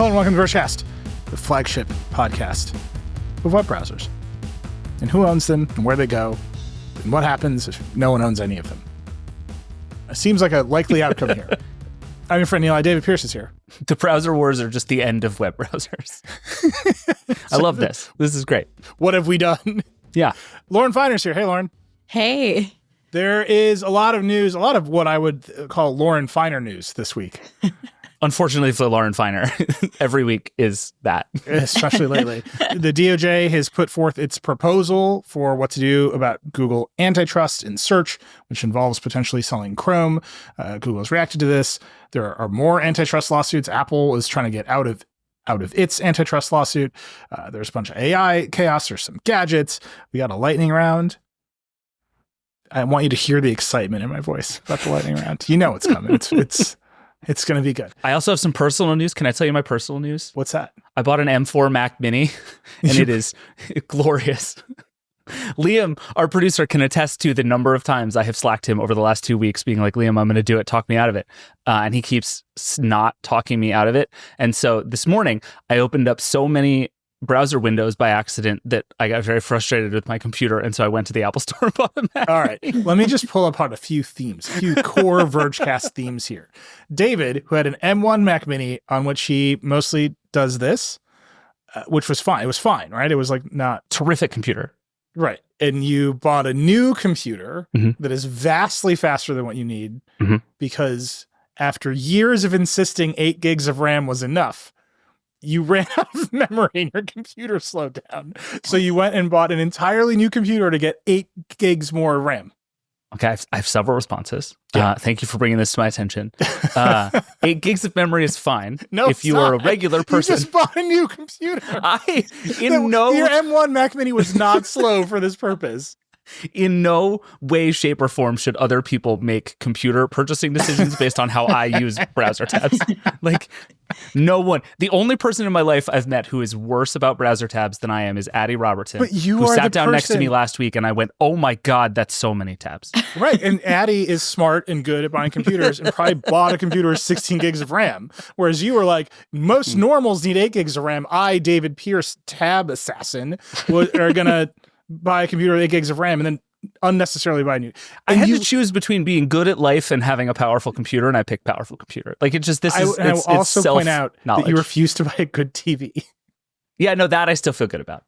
Hello and welcome to Vergecast, the flagship podcast of web browsers. And who owns them, and where they go, and what happens if no one owns any of them. It seems like a likely outcome here. I'm your friend Eli. David Pierce is here. The browser wars are just the end of web browsers. I love this. This is great. What have we done? Yeah. Lauren Finer's here. Hey, Lauren. Hey. There is a lot of news, a lot of what I would call Lauren Finer news this week. Unfortunately for Lauren Finer, every week is that. Especially lately. The DOJ has put forth its proposal for what to do about Google Antitrust in search, which involves potentially selling Chrome. Google has reacted to this. There are more antitrust lawsuits. Apple is trying to get out of its antitrust lawsuit. There's a bunch of AI chaos. There's some gadgets. We got a lightning round. I want you to hear the excitement in my voice about the lightning round. You know it's coming. It's going to be good. I also have some personal news. Can I tell you my personal news? What's that? I bought an M4 Mac Mini, and it is glorious. Liam, our producer, can attest to the number of times I have slacked him over the last 2 weeks, being like, Liam, I'm going to do it. Talk me out of it. And he keeps not talking me out of it. And so this morning, I opened up so many browser windows by accident that I got very frustrated with my computer. And so I went to the Apple Store and bought a Mac. All right. Let me just pull apart a few themes, a few core Vergecast themes here. David, who had an M1 Mac Mini on which he mostly does this, which was fine. It was fine, right? It was like not... Terrific computer. Right. And you bought a new computer that is vastly faster than what you need because after years of insisting 8 gigs of RAM was enough, you ran out of memory and your computer slowed down. So you went and bought an entirely new computer to get 8 gigs more RAM. Okay, I have several responses. Yeah. Thank you for bringing this to my attention. 8 gigs of memory is fine. No, if you are a regular person. You just bought a new computer. Your M1 Mac Mini was not slow for this purpose. In no way, shape, or form should other people make computer purchasing decisions based on how I use browser tabs. Like, no one. The only person in my life I've met who is worse about browser tabs than I am is Addie Robertson, but you who are sat the down next to person- me last week, and I went, oh my God, that's so many tabs. Right, and Addie is smart and good at buying computers and probably bought a computer with 16 gigs of RAM, whereas you were like, most normals need 8 gigs of RAM. I, David Pierce, tab assassin, are going to buy a computer with 8 gigs of RAM and then unnecessarily buy a new. I had to choose between being good at life and having a powerful computer, and I picked powerful computer. Like, it just, I will also point out that you refuse to buy a good TV. Yeah, no, that I still feel good about.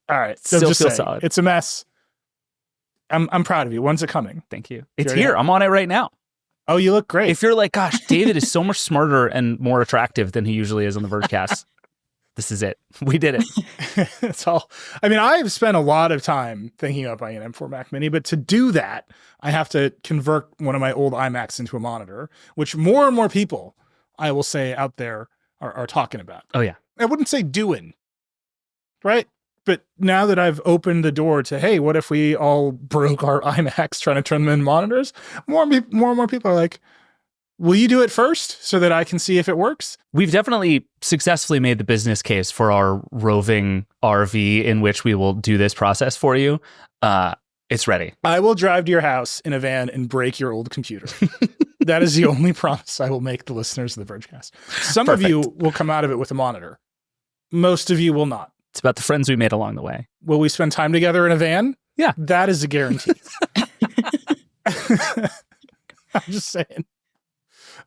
All right. Still just feel saying, solid. It's a mess. I'm proud of you. When's it coming? Thank you. It's here. I'm on it right now. Oh, you look great. If you're like, gosh, David is so much smarter and more attractive than he usually is on the Vergecast, this is it. We did it. That's all. I mean, I've spent a lot of time thinking about buying an M4 Mac Mini, but to do that, I have to convert one of my old iMacs into a monitor, which more and more people, I will say, out there are talking about. Oh, yeah. I wouldn't say doing, right? But now that I've opened the door to, hey, what if we all broke our iMacs trying to turn them into monitors? More and more people are like, will you do it first so that I can see if it works? We've definitely successfully made the business case for our roving RV in which we will do this process for you. It's ready. I will drive to your house in a van and break your old computer. That is the only promise I will make the listeners of the Vergecast. Some Perfect. of you will come out of it with a monitor. Most of you will not. It's about the friends we made along the way. Will we spend time together in a van? Yeah. That is a guarantee. I'm just saying.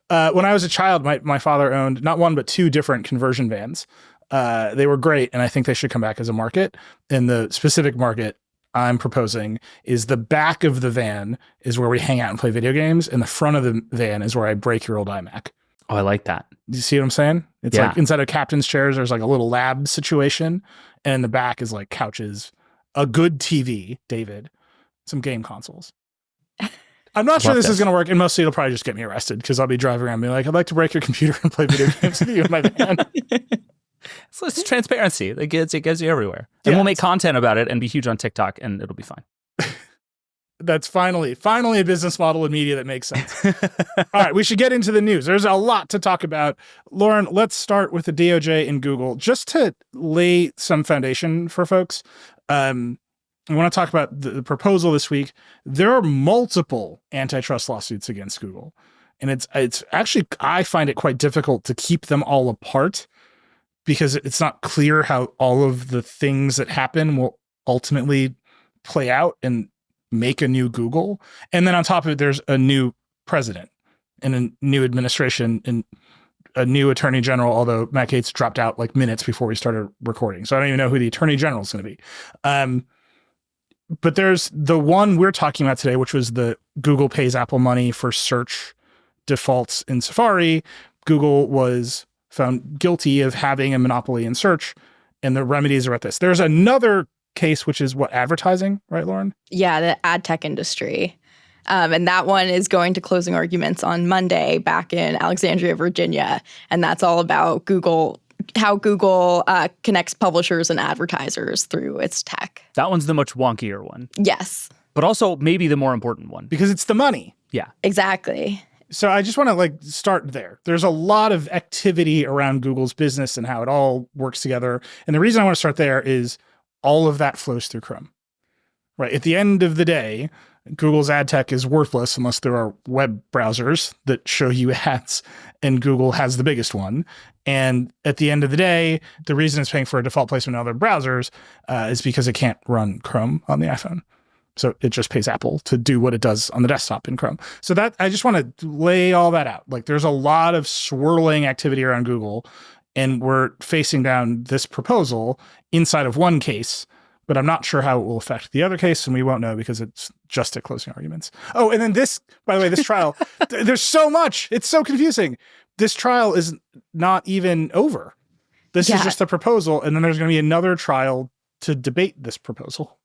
When I was a child, my father owned not one, but 2 different conversion vans. They were great, and I think they should come back as a market. And the specific market I'm proposing is the back of the van is where we hang out and play video games, and the front of the van is where I break your old iMac. Oh, I like that. Do you see what I'm saying? It's Yeah. like inside of captain's chairs, there's like a little lab situation, and in the back is like couches, a good TV, David, some game consoles. I'm not sure this is going to work, and mostly it'll probably just get me arrested because I'll be driving around being like, I'd like to break your computer and play video games with you in my van. So it's transparency. It gets you everywhere. And Yeah, we'll make content about it and be huge on TikTok, and it'll be fine. That's finally a business model in media that makes sense. All right, we should get into the news. There's a lot to talk about. Lauren, let's start with the DOJ and Google. Just to lay some foundation for folks, I want to talk about the proposal this week. There are multiple antitrust lawsuits against Google. And it's actually, I find it quite difficult to keep them all apart because it's not clear how all of the things that happen will ultimately play out and make a new Google. And then on top of it, there's a new president and a new administration and a new attorney general, although Matt Gaetz dropped out like minutes before we started recording. So I don't even know who the attorney general is going to be. But there's the one we're talking about today, which was the Google pays Apple money for search defaults in Safari. Google was found guilty of having a monopoly in search, and the remedies are at this. There's another case, which is what, advertising, right, Lauren? Yeah, the ad tech industry. And that one is going to closing arguments on Monday back in Alexandria, Virginia. And that's all about Google, how Google connects publishers and advertisers through its tech. That one's the much wonkier one. Yes. But also maybe the more important one. Because it's the money. Yeah. Exactly. So I just want to start there. There's a lot of activity around Google's business and how it all works together. And the reason I want to start there is all of that flows through Chrome. Right. At the end of the day, Google's ad tech is worthless unless there are web browsers that show you ads, and Google has the biggest one. And at the end of the day, the reason it's paying for a default placement in other browsers is because it can't run Chrome on the iPhone. So it just pays Apple to do what it does on the desktop in Chrome. So that I just want to lay all that out. There's a lot of swirling activity around Google, and we're facing down this proposal inside of one case, but I'm not sure how it will affect the other case, and we won't know because it's just at closing arguments. Oh, and then this, by the way, this trial, there's so much. It's so confusing. This trial is not even over. This is just the proposal, and then there's going to be another trial to debate this proposal.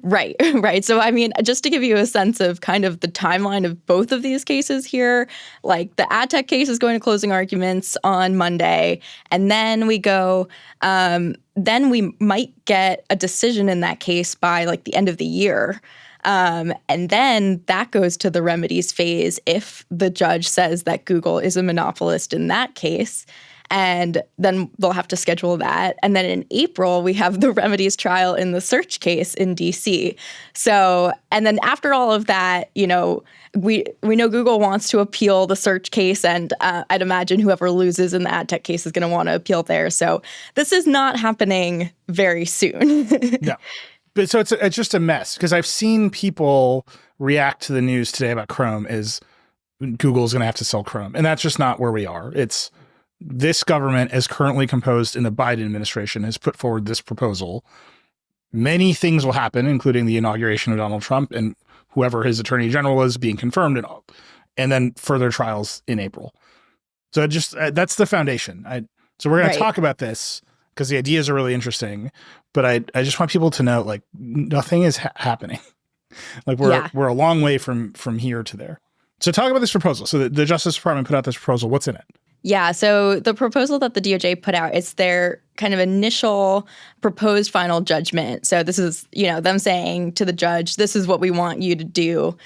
Right. So, I mean, just to give you a sense of kind of the timeline of both of these cases here, the ad tech case is going to closing arguments on Monday, and then we go, then we might get a decision in that case by the end of the year. And then that goes to the remedies phase if the judge says that Google is a monopolist in that case. And then they'll have to schedule that. And then in April, we have the remedies trial in the search case in DC. So, and then after all of that, we know Google wants to appeal the search case, and I'd imagine whoever loses in the ad tech case is going to want to appeal there. So this is not happening very soon. No. But so it's just a mess, because I've seen people react to the news today about Chrome as Google's going to have to sell Chrome. And that's just not where we are. It's this government, as currently composed in the Biden administration, has put forward this proposal. Many things will happen, including the inauguration of Donald Trump and whoever his attorney general is being confirmed and all, and then further trials in April. So that's the foundation. So we're going to talk about this because the ideas are really interesting, but I just want people to know nothing is happening. We're a long way from here to there. So talk about this proposal. So the Justice Department put out this proposal. What's in it? Yeah, so the proposal that the DOJ put out, it's their kind of initial proposed final judgment. So this is, them saying to the judge, this is what we want you to do.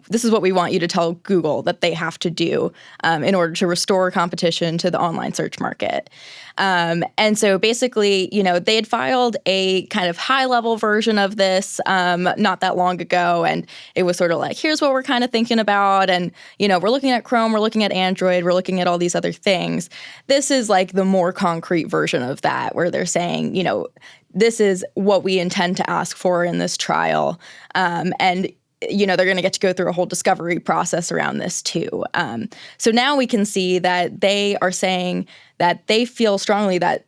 This is what we want you to tell Google that they have to do in order to restore competition to the online search market. And so basically, they had filed a kind of high-level version of this not that long ago, and it was sort of here's what we're kind of thinking about, and, we're looking at Chrome, we're looking at Android, we're looking at all these other things. This is the more concrete version of that, where they're saying, this is what we intend to ask for in this trial. And they're going to get to go through a whole discovery process around this too. So now we can see that they are saying that they feel strongly that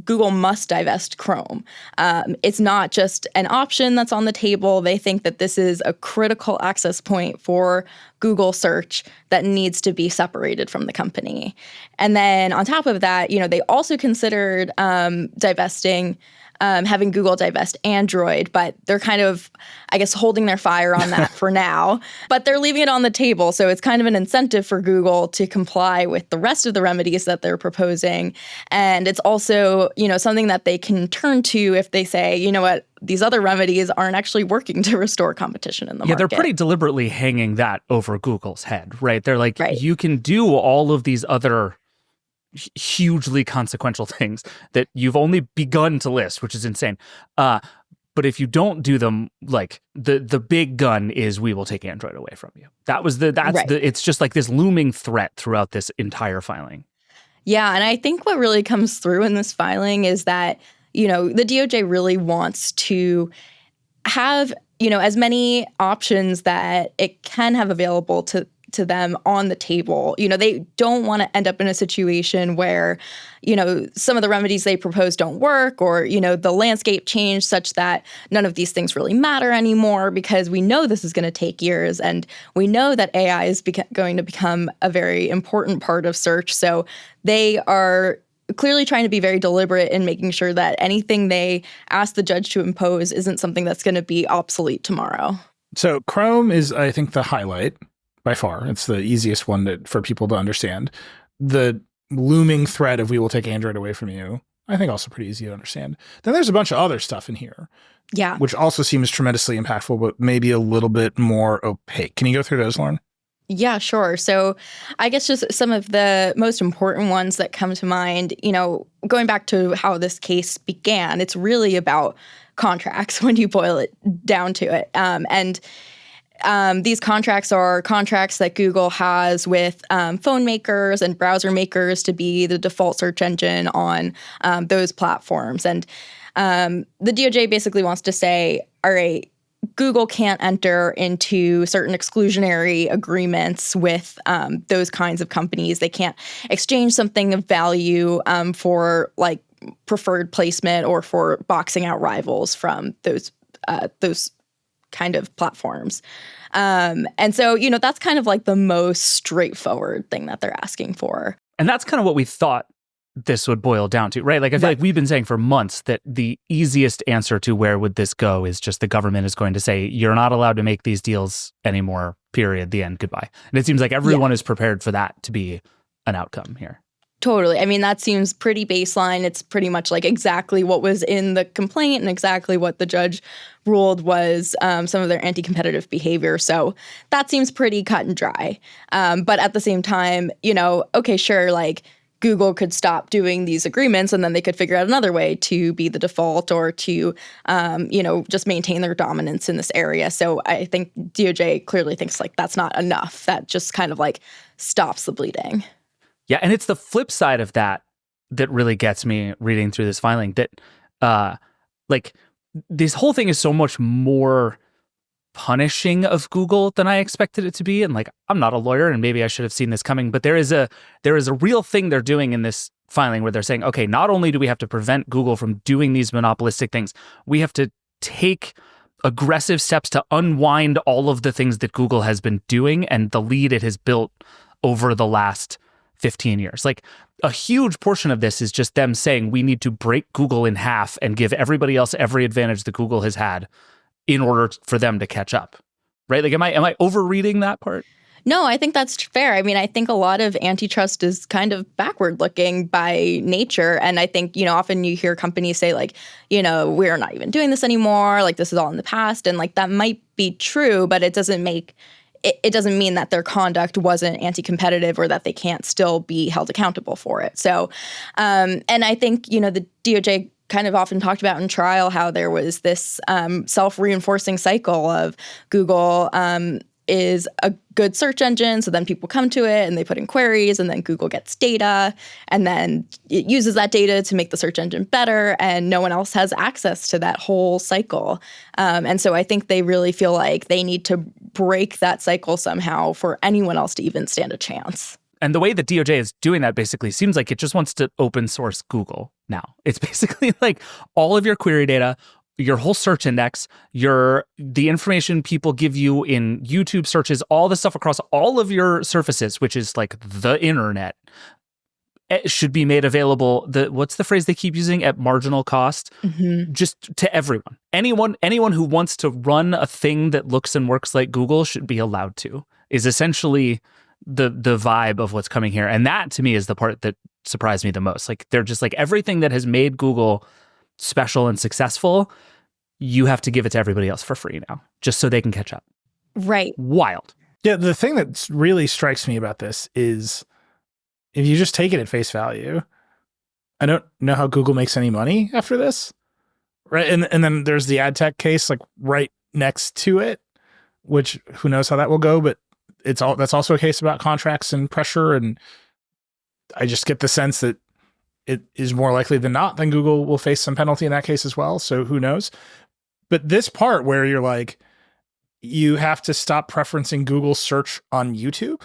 Google must divest Chrome. It's not just an option that's on the table. They think that this is a critical access point for Google search that needs to be separated from the company. And then on top of that, they also considered divesting having Google divest Android, but they're kind of, I guess, holding their fire on that for now. But they're leaving it on the table, so it's kind of an incentive for Google to comply with the rest of the remedies that they're proposing. And it's also, something that they can turn to if they say, you know what, these other remedies aren't actually working to restore competition in the market. Yeah, they're pretty deliberately hanging that over Google's head, right? They're you can do all of these other hugely consequential things that you've only begun to list, which is insane. But if you don't do them, the big gun is we will take Android away from you. It's just this looming threat throughout this entire filing. Yeah, and I think what really comes through in this filing is that, the DOJ really wants to have, as many options that it can have available to them on the table. They don't want to end up in a situation where, some of the remedies they propose don't work, or, the landscape change such that none of these things really matter anymore, because we know this is going to take years, and we know that AI is going to become a very important part of search. So they are clearly trying to be very deliberate in making sure that anything they ask the judge to impose isn't something that's going to be obsolete tomorrow. So Chrome is, I think, the highlight by far. It's the easiest one for people to understand. The looming threat of we will take Android away from you, I think also pretty easy to understand. Then there's a bunch of other stuff in here. Yeah. Which also seems tremendously impactful, but maybe a little bit more opaque. Can you go through those, Lauren? Yeah, sure. So I guess just some of the most important ones that come to mind, going back to how this case began, it's really about contracts when you boil it down to it. And these contracts are contracts that Google has with phone makers and browser makers to be the default search engine on those platforms. And the DOJ basically wants to say, all right, Google can't enter into certain exclusionary agreements with those kinds of companies. They can't exchange something of value for like preferred placement or for boxing out rivals from those kind of platforms. And so, that's kind of like the most straightforward thing that they're asking for. And that's kind of what we thought this would boil down to, right? Like, I feel like we've been saying for months that the easiest answer to where would this go is just the government is going to say, you're not allowed to make these deals anymore, period, the end, goodbye. And it seems like everyone is prepared for that to be an outcome here. Totally. I mean, that seems pretty baseline. It's pretty much like exactly what was in the complaint and exactly what the judge ruled was some of their anti-competitive behavior. So that seems pretty cut and dry. But at the same time, okay, sure, like Google could stop doing these agreements and then they could figure out another way to be the default or to, just maintain their dominance in this area. So I think DOJ clearly thinks like that's not enough. That just kind of like stops the bleeding. Yeah, and it's the flip side of that really gets me reading through this filing, that like this whole thing is so much more punishing of Google than I expected it to be. And like, I'm not a lawyer and maybe I should have seen this coming, but there is a real thing they're doing in this filing where they're saying, okay, not only do we have to prevent Google from doing these monopolistic things, we have to take aggressive steps to unwind all of the things that Google has been doing and the lead it has built over the last 15 years. Like a huge portion of this is just them saying we need to break Google in half and give everybody else every advantage that Google has had in order for them to catch up. Right? Like, am I overreading that part? No, I think that's fair. I mean, I think a lot of antitrust is kind of backward looking by nature. And I think, often you hear companies say like, we're not even doing this anymore. Like this is all in the past. And like that might be true, but it doesn't mean that their conduct wasn't anti-competitive or that they can't still be held accountable for it. So, and I think, the DOJ kind of often talked about in trial how there was this self-reinforcing cycle of Google is a good search engine, so then people come to it and they put in queries, and then Google gets data, and then it uses that data to make the search engine better, and no one else has access to that whole cycle. And so I think they really feel like they need to break that cycle somehow for anyone else to even stand a chance. And the way the DOJ is doing that basically seems like it just wants to open source Google now. It's basically like all of your query data, your whole search index, the information people give you in YouTube searches, all the stuff across all of your surfaces, which is like the internet, it should be made available. What's the phrase they keep using? At marginal cost, just to everyone. Anyone who wants to run a thing that looks and works like Google should be allowed to, is essentially the vibe of what's coming here. And that to me is the part that surprised me the most. Like they're just like everything that has made Google special and successful, you have to give it to everybody else for free now, just so they can catch up. Right. Wild. Yeah, the thing that really strikes me about this is if you just take it at face value, I don't know how Google makes any money after this. Right. And then there's the ad tech case like right next to it, which who knows how that will go, but that's also a case about contracts and pressure. And I just get the sense that it is more likely than not then Google will face some penalty in that case as well. So who knows? But this part where you're like, you have to stop preferencing Google search on YouTube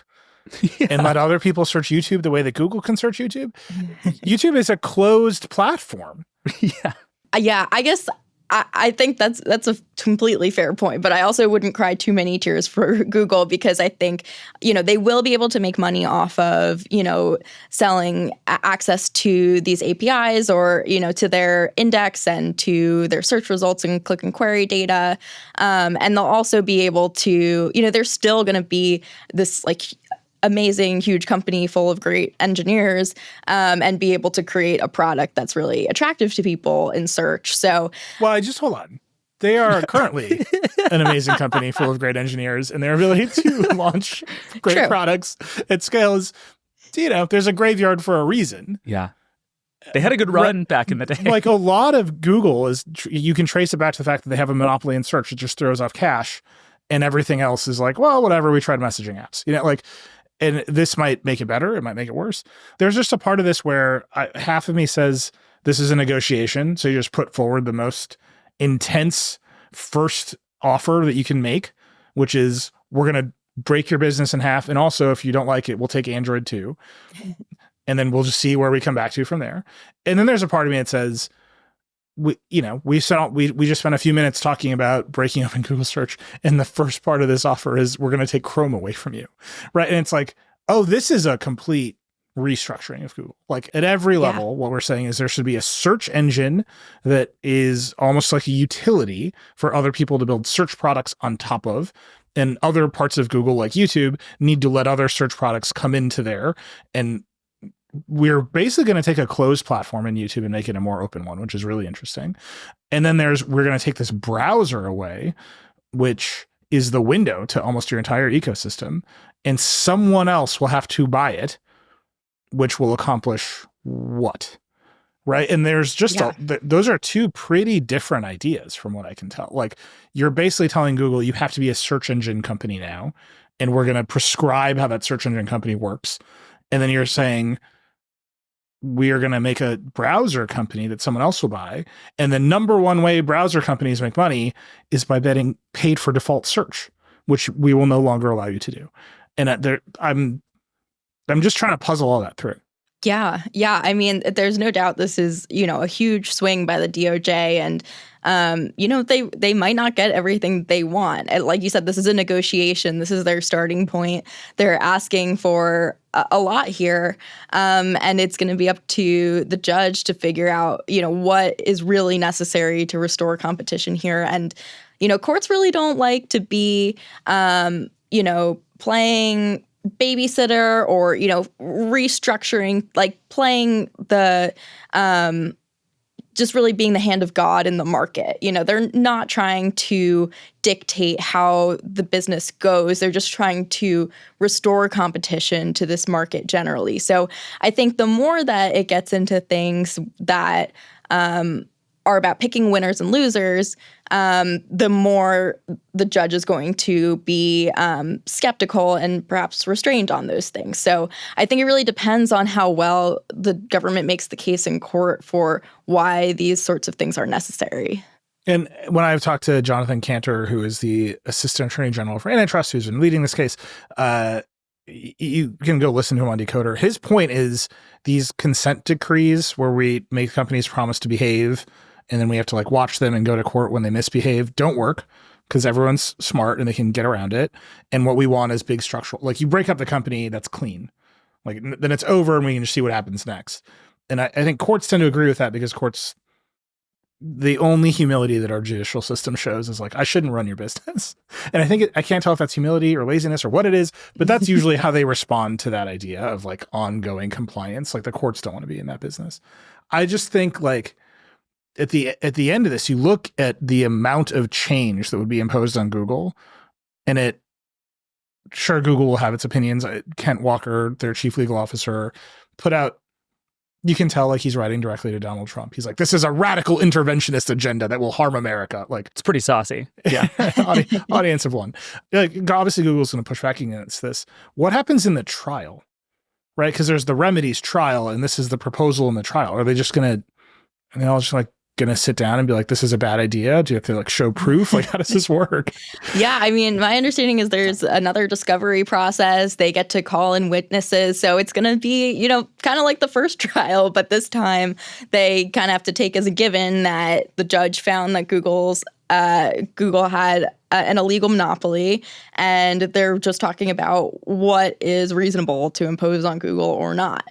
and let other people search YouTube the way that Google can search YouTube. YouTube is a closed platform. Yeah, I guess I think that's a completely fair point, but I also wouldn't cry too many tears for Google because I think, they will be able to make money off of, selling access to these APIs or, to their index and to their search results and click and query data. And they'll also be able to, there's still going to be this like amazing, huge company full of great engineers and be able to create a product that's really attractive to people in search. So, well, just hold on. They are currently an amazing company full of great engineers, and their ability to launch great products at scale is, there's a graveyard for a reason. Yeah. They had a good run back in the day. Like a lot of Google is, you can trace it back to the fact that they have a monopoly in search. It just throws off cash, and everything else is like, well, whatever, we tried messaging apps. And this might make it better. It might make it worse. There's just a part of this where half of me says this is a negotiation. So you just put forward the most intense first offer that you can make, which is we're going to break your business in half. And also, if you don't like it, we'll take Android too. And then we'll just see where we come back to from there. And then there's a part of me that says, we just spent a few minutes talking about breaking up in Google search. And the first part of this offer is we're going to take Chrome away from you. Right. And it's like, oh, this is a complete restructuring of Google. Like at every level, what we're saying is there should be a search engine that is almost like a utility for other people to build search products on top of. And other parts of Google, like YouTube, need to let other search products come into there. And we're basically going to take a closed platform in YouTube and make it a more open one, which is really interesting. And then we're going to take this browser away, which is the window to almost your entire ecosystem. And someone else will have to buy it, which will accomplish what? Right. And there's just those are two pretty different ideas from what I can tell. Like you're basically telling Google, you have to be a search engine company now, and we're going to prescribe how that search engine company works. And then you're saying, we are going to make a browser company that someone else will buy. And the number one way browser companies make money is by betting paid for default search, which we will no longer allow you to do. And I'm just trying to puzzle all that through. Yeah. I mean, there's no doubt this is, a huge swing by the DOJ, and they might not get everything they want. And like you said, this is a negotiation. This is their starting point. They're asking for a lot here, and it's going to be up to the judge to figure out, what is really necessary to restore competition here. And courts really don't like to be, playing babysitter or restructuring, like playing the just really being the hand of God in the market. They're not trying to dictate how the business goes. They're just trying to restore competition to this market generally. So I think the more that it gets into things that are about picking winners and losers, the more the judge is going to be skeptical and perhaps restrained on those things. So I think it really depends on how well the government makes the case in court for why these sorts of things are necessary. And when I've talked to Jonathan Cantor, who is the Assistant Attorney General for Antitrust, who's been leading this case, you can go listen to him on Decoder. His point is these consent decrees where we make companies promise to behave and then we have to like watch them and go to court when they misbehave don't work because everyone's smart and they can get around it. And what we want is big structural, like you break up the company that's clean, like then it's over and we can just see what happens next. And I think courts tend to agree with that because courts, the only humility that our judicial system shows is like, I shouldn't run your business. And I think I can't tell if that's humility or laziness or what it is, but that's usually how they respond to that idea of like ongoing compliance. Like the courts don't want to be in that business. I just think like at the end of this, you look at the amount of change that would be imposed on Google, and sure, Google will have its opinions. Kent Walker, their chief legal officer, put out, you can tell like he's writing directly to Donald Trump. He's like, this is a radical interventionist agenda that will harm America. Like it's pretty saucy. Yeah. Audience of one. Like obviously Google's going to push back against this. What happens in the trial? right? Because there's the remedies trial, and this is the proposal in the trial. Are they just going to, and they all just like going to sit down and be like, this is a bad idea? Do you have to like show proof? Like, how does this work? Yeah, I mean, my understanding is there's another discovery process. They get to call in witnesses. So it's going to be, you know, kind of like the first trial, but this time they kind of have to take as a given that the judge found that Google had an illegal monopoly, and they're just talking about what is reasonable to impose on Google or not.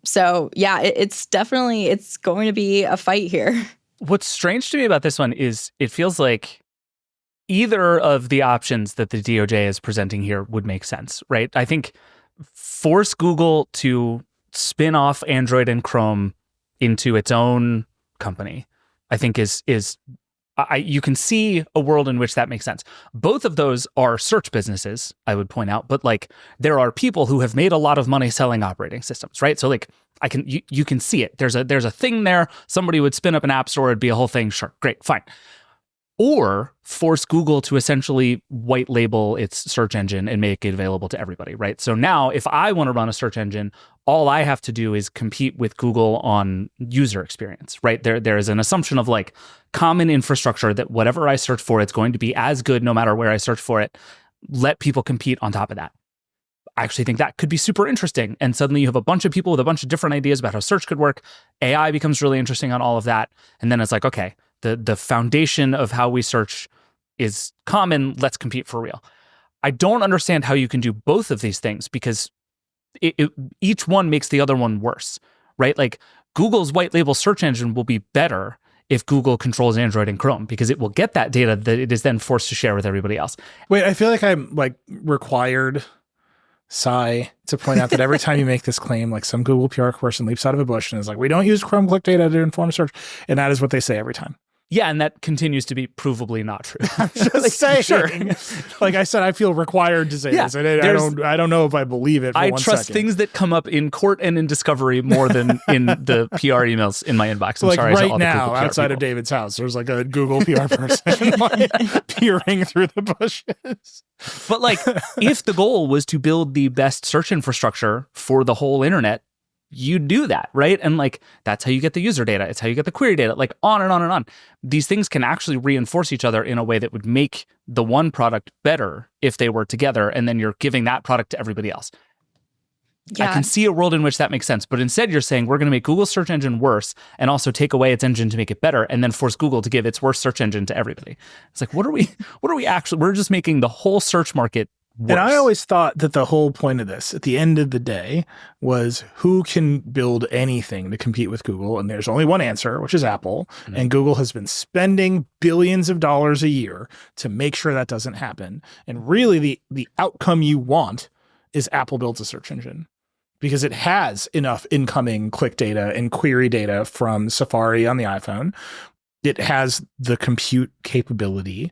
So yeah, it's going to be a fight here. What's strange to me about this one is it feels like either of the options that the DOJ is presenting here would make sense, right? I think force Google to spin off Android and Chrome into its own company, I think is you can see a world in which that makes sense. Both of those are search businesses, I would point out, but like there are people who have made a lot of money selling operating systems, right? So like you can see it. There's a thing there. Somebody would spin up an app store, it'd be a whole thing. Sure, great, fine. Or force Google to essentially white label its search engine and make it available to everybody, right? So now if I want to run a search engine, all I have to do is compete with Google on user experience, right? There is an assumption of like common infrastructure that whatever I search for, it's going to be as good no matter where I search for it. Let people compete on top of that. I actually think that could be super interesting. And suddenly you have a bunch of people with a bunch of different ideas about how search could work. AI becomes really interesting on all of that. And then it's like, okay, the foundation of how we search is common. Let's compete for real. I don't understand how you can do both of these things because each one makes the other one worse, right? Like Google's white label search engine will be better if Google controls Android and Chrome because it will get that data that it is then forced to share with everybody else. Wait, I feel like I'm like required, Sai, to point out that every time you make this claim, like some Google PR person leaps out of a bush and is like, we don't use Chrome click data to inform search. And that is what they say every time. Yeah, and that continues to be provably not true. I'm just saying. Sure. Like I said, I feel required to say this. And I don't know if I believe it for I one trust second. things that come up in court and in discovery more than in the PR emails in my inbox. I'm like sorry, right now, outside of David's house, there's like a Google PR person like, peering through the bushes. But like, if the goal was to build the best search infrastructure for the whole internet, you do that, right? And like, that's how you get the user data. It's how you get the query data, like on and on and on. These things can actually reinforce each other in a way that would make the one product better if they were together. And then you're giving that product to everybody else. Yeah. I can see a world in which that makes sense. But instead you're saying we're going to make Google's search engine worse and also take away its engine to make it better and then force Google to give its worst search engine to everybody. It's like, what are we actually, we're just making the whole search market worse. And I always thought that the whole point of this, at the end of the day, was who can build anything to compete with Google? And there's only one answer, which is Apple. Mm-hmm. And Google has been spending billions of dollars a year to make sure that doesn't happen. And really, the outcome you want is Apple builds a search engine because it has enough incoming click data and query data from Safari on the iPhone. It has the compute capability.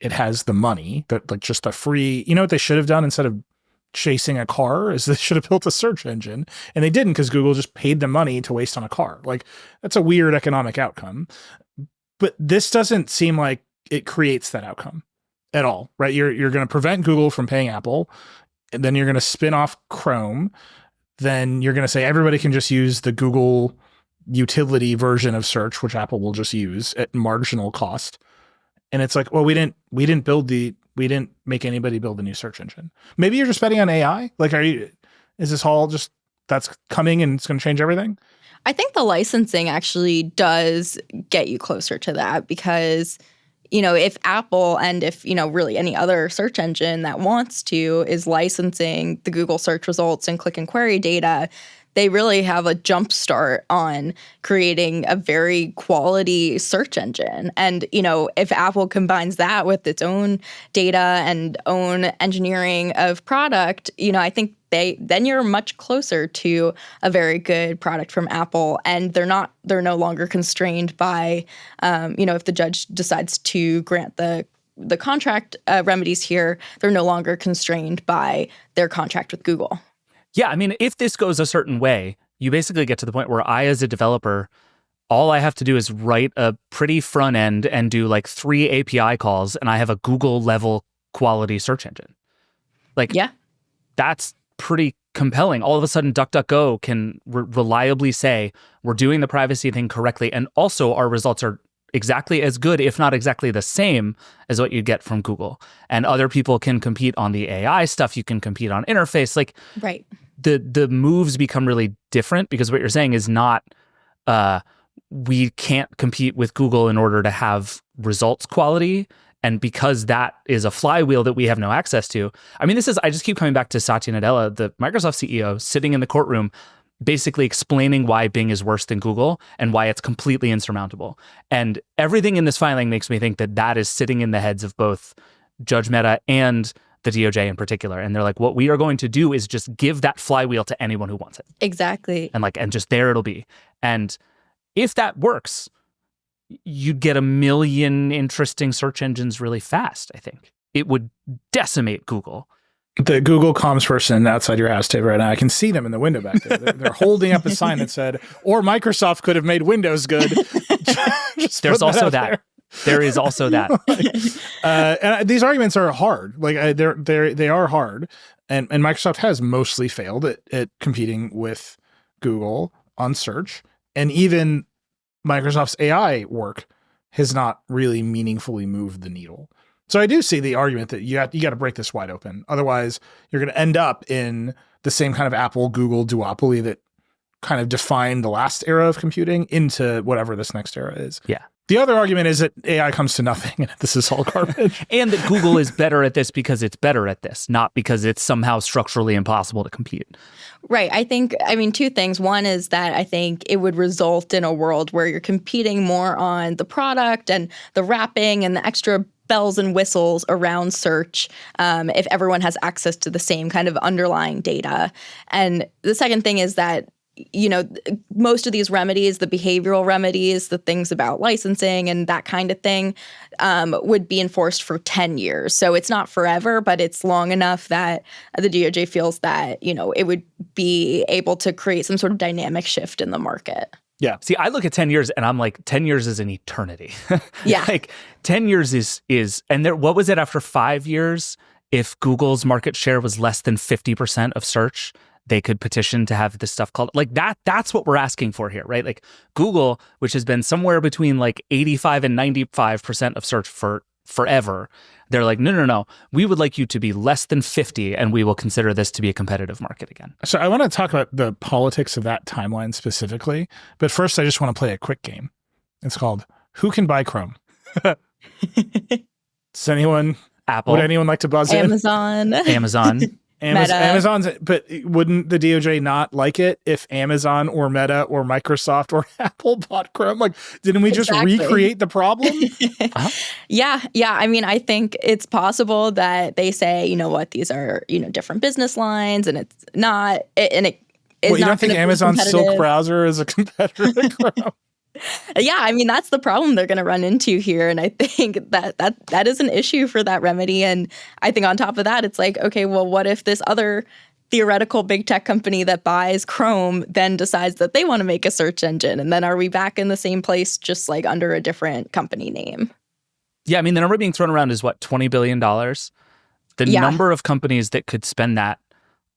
It has the money, that like just the free, you know what they should have done instead of chasing a car is they should have built a search engine, and they didn't because Google just paid them money to waste on a car. Like that's a weird economic outcome, but this doesn't seem like it creates that outcome at all, right? You're going to prevent Google from paying Apple, and then you're going to spin off Chrome. Then you're going to say everybody can just use the Google utility version of search, which Apple will just use at marginal cost. And it's like, well, we didn't make anybody build a new search engine. Maybe you're just betting on AI. Like, is this all just that's coming and it's going to change everything? I think the licensing actually does get you closer to that because, you know, if Apple and if, you know, really any other search engine that wants to is licensing the Google search results and click and query data, they really have a jump start on creating a very quality search engine. And, you know, if Apple combines that with its own data and own engineering of product, you know, I think then you're much closer to a very good product from Apple. And they're no longer constrained by, you know, if the judge decides to grant the contract remedies here, they're no longer constrained by their contract with Google. Yeah, I mean, if this goes a certain way, you basically get to the point where I, as a developer, all I have to do is write a pretty front end and do like 3 API calls, and I have a Google level quality search engine. Like, yeah, that's pretty compelling. All of a sudden, DuckDuckGo can reliably say, we're doing the privacy thing correctly. And also our results are exactly as good, if not exactly the same as what you get from Google. And other people can compete on the AI stuff. You can compete on interface. Like, right. The moves become really different because what you're saying is not, we can't compete with Google in order to have results quality. And because that is a flywheel that we have no access to. I mean, I just keep coming back to Satya Nadella, the Microsoft CEO, sitting in the courtroom, basically explaining why Bing is worse than Google and why it's completely insurmountable. And everything in this filing makes me think that that is sitting in the heads of both Judge Mehta and the DOJ in particular. And they're like, what we are going to do is just give that flywheel to anyone who wants it. Exactly. And just there it'll be. And if that works, you'd get 1 million interesting search engines really fast, I think. It would decimate Google. The Google comms person outside your house, Ted, right now, I can see them in the window back there. They're holding up a sign that said, or Microsoft could have made Windows good. There's also that. There is also that. And these arguments are hard. Like they are hard. And Microsoft has mostly failed at competing with Google on search. And even Microsoft's AI work has not really meaningfully moved the needle. So I do see the argument that you got to break this wide open. Otherwise, you're going to end up in the same kind of Apple-Google duopoly that kind of defined the last era of computing into whatever this next era is. Yeah. The other argument is that AI comes to nothing and this is all garbage. And that Google is better at this because it's better at this, not because it's somehow structurally impossible to compete. Right. I mean, two things. One is that I think it would result in a world where you're competing more on the product and the wrapping and the extra bells and whistles around search if everyone has access to the same kind of underlying data. And the second thing is that most of these remedies, the behavioral remedies, the things about licensing and that kind of thing would be enforced for 10 years. So it's not forever, but it's long enough that the DOJ feels that, it would be able to create some sort of dynamic shift in the market. Yeah. See, I look at 10 years and I'm like, 10 years is an eternity. Yeah. Like 10 years is, and what was it after 5 years? If Google's market share was less than 50% of search, they could petition to have this stuff called like that. That's what we're asking for here, right? Like Google, which has been somewhere between like 85 and 95% of search for forever. They're like, no. We would like you to be less than 50 and we will consider this to be a competitive market again. So I want to talk about the politics of that timeline specifically. But first, I just want to play a quick game. It's called Who Can Buy Chrome? Does anyone? Apple. Would anyone like to buzz Amazon. Amazon's, but wouldn't the DOJ not like it if Amazon or Meta or Microsoft or Apple bought Chrome? Like, didn't we just recreate the problem? Yeah. I mean, I think it's possible that they say, you know what, these are, different business lines and it's not, and it is you don't think Amazon's Silk browser is a competitor to Chrome? Yeah, I mean, that's the problem they're going to run into here. And I think that is an issue for that remedy. And I think on top of that, it's like, okay, well, what if this other theoretical big tech company that buys Chrome then decides that they want to make a search engine? And then are we back in the same place, just like under a different company name? Yeah, I mean, the number being thrown around is what, $20 billion? The number of companies that could spend that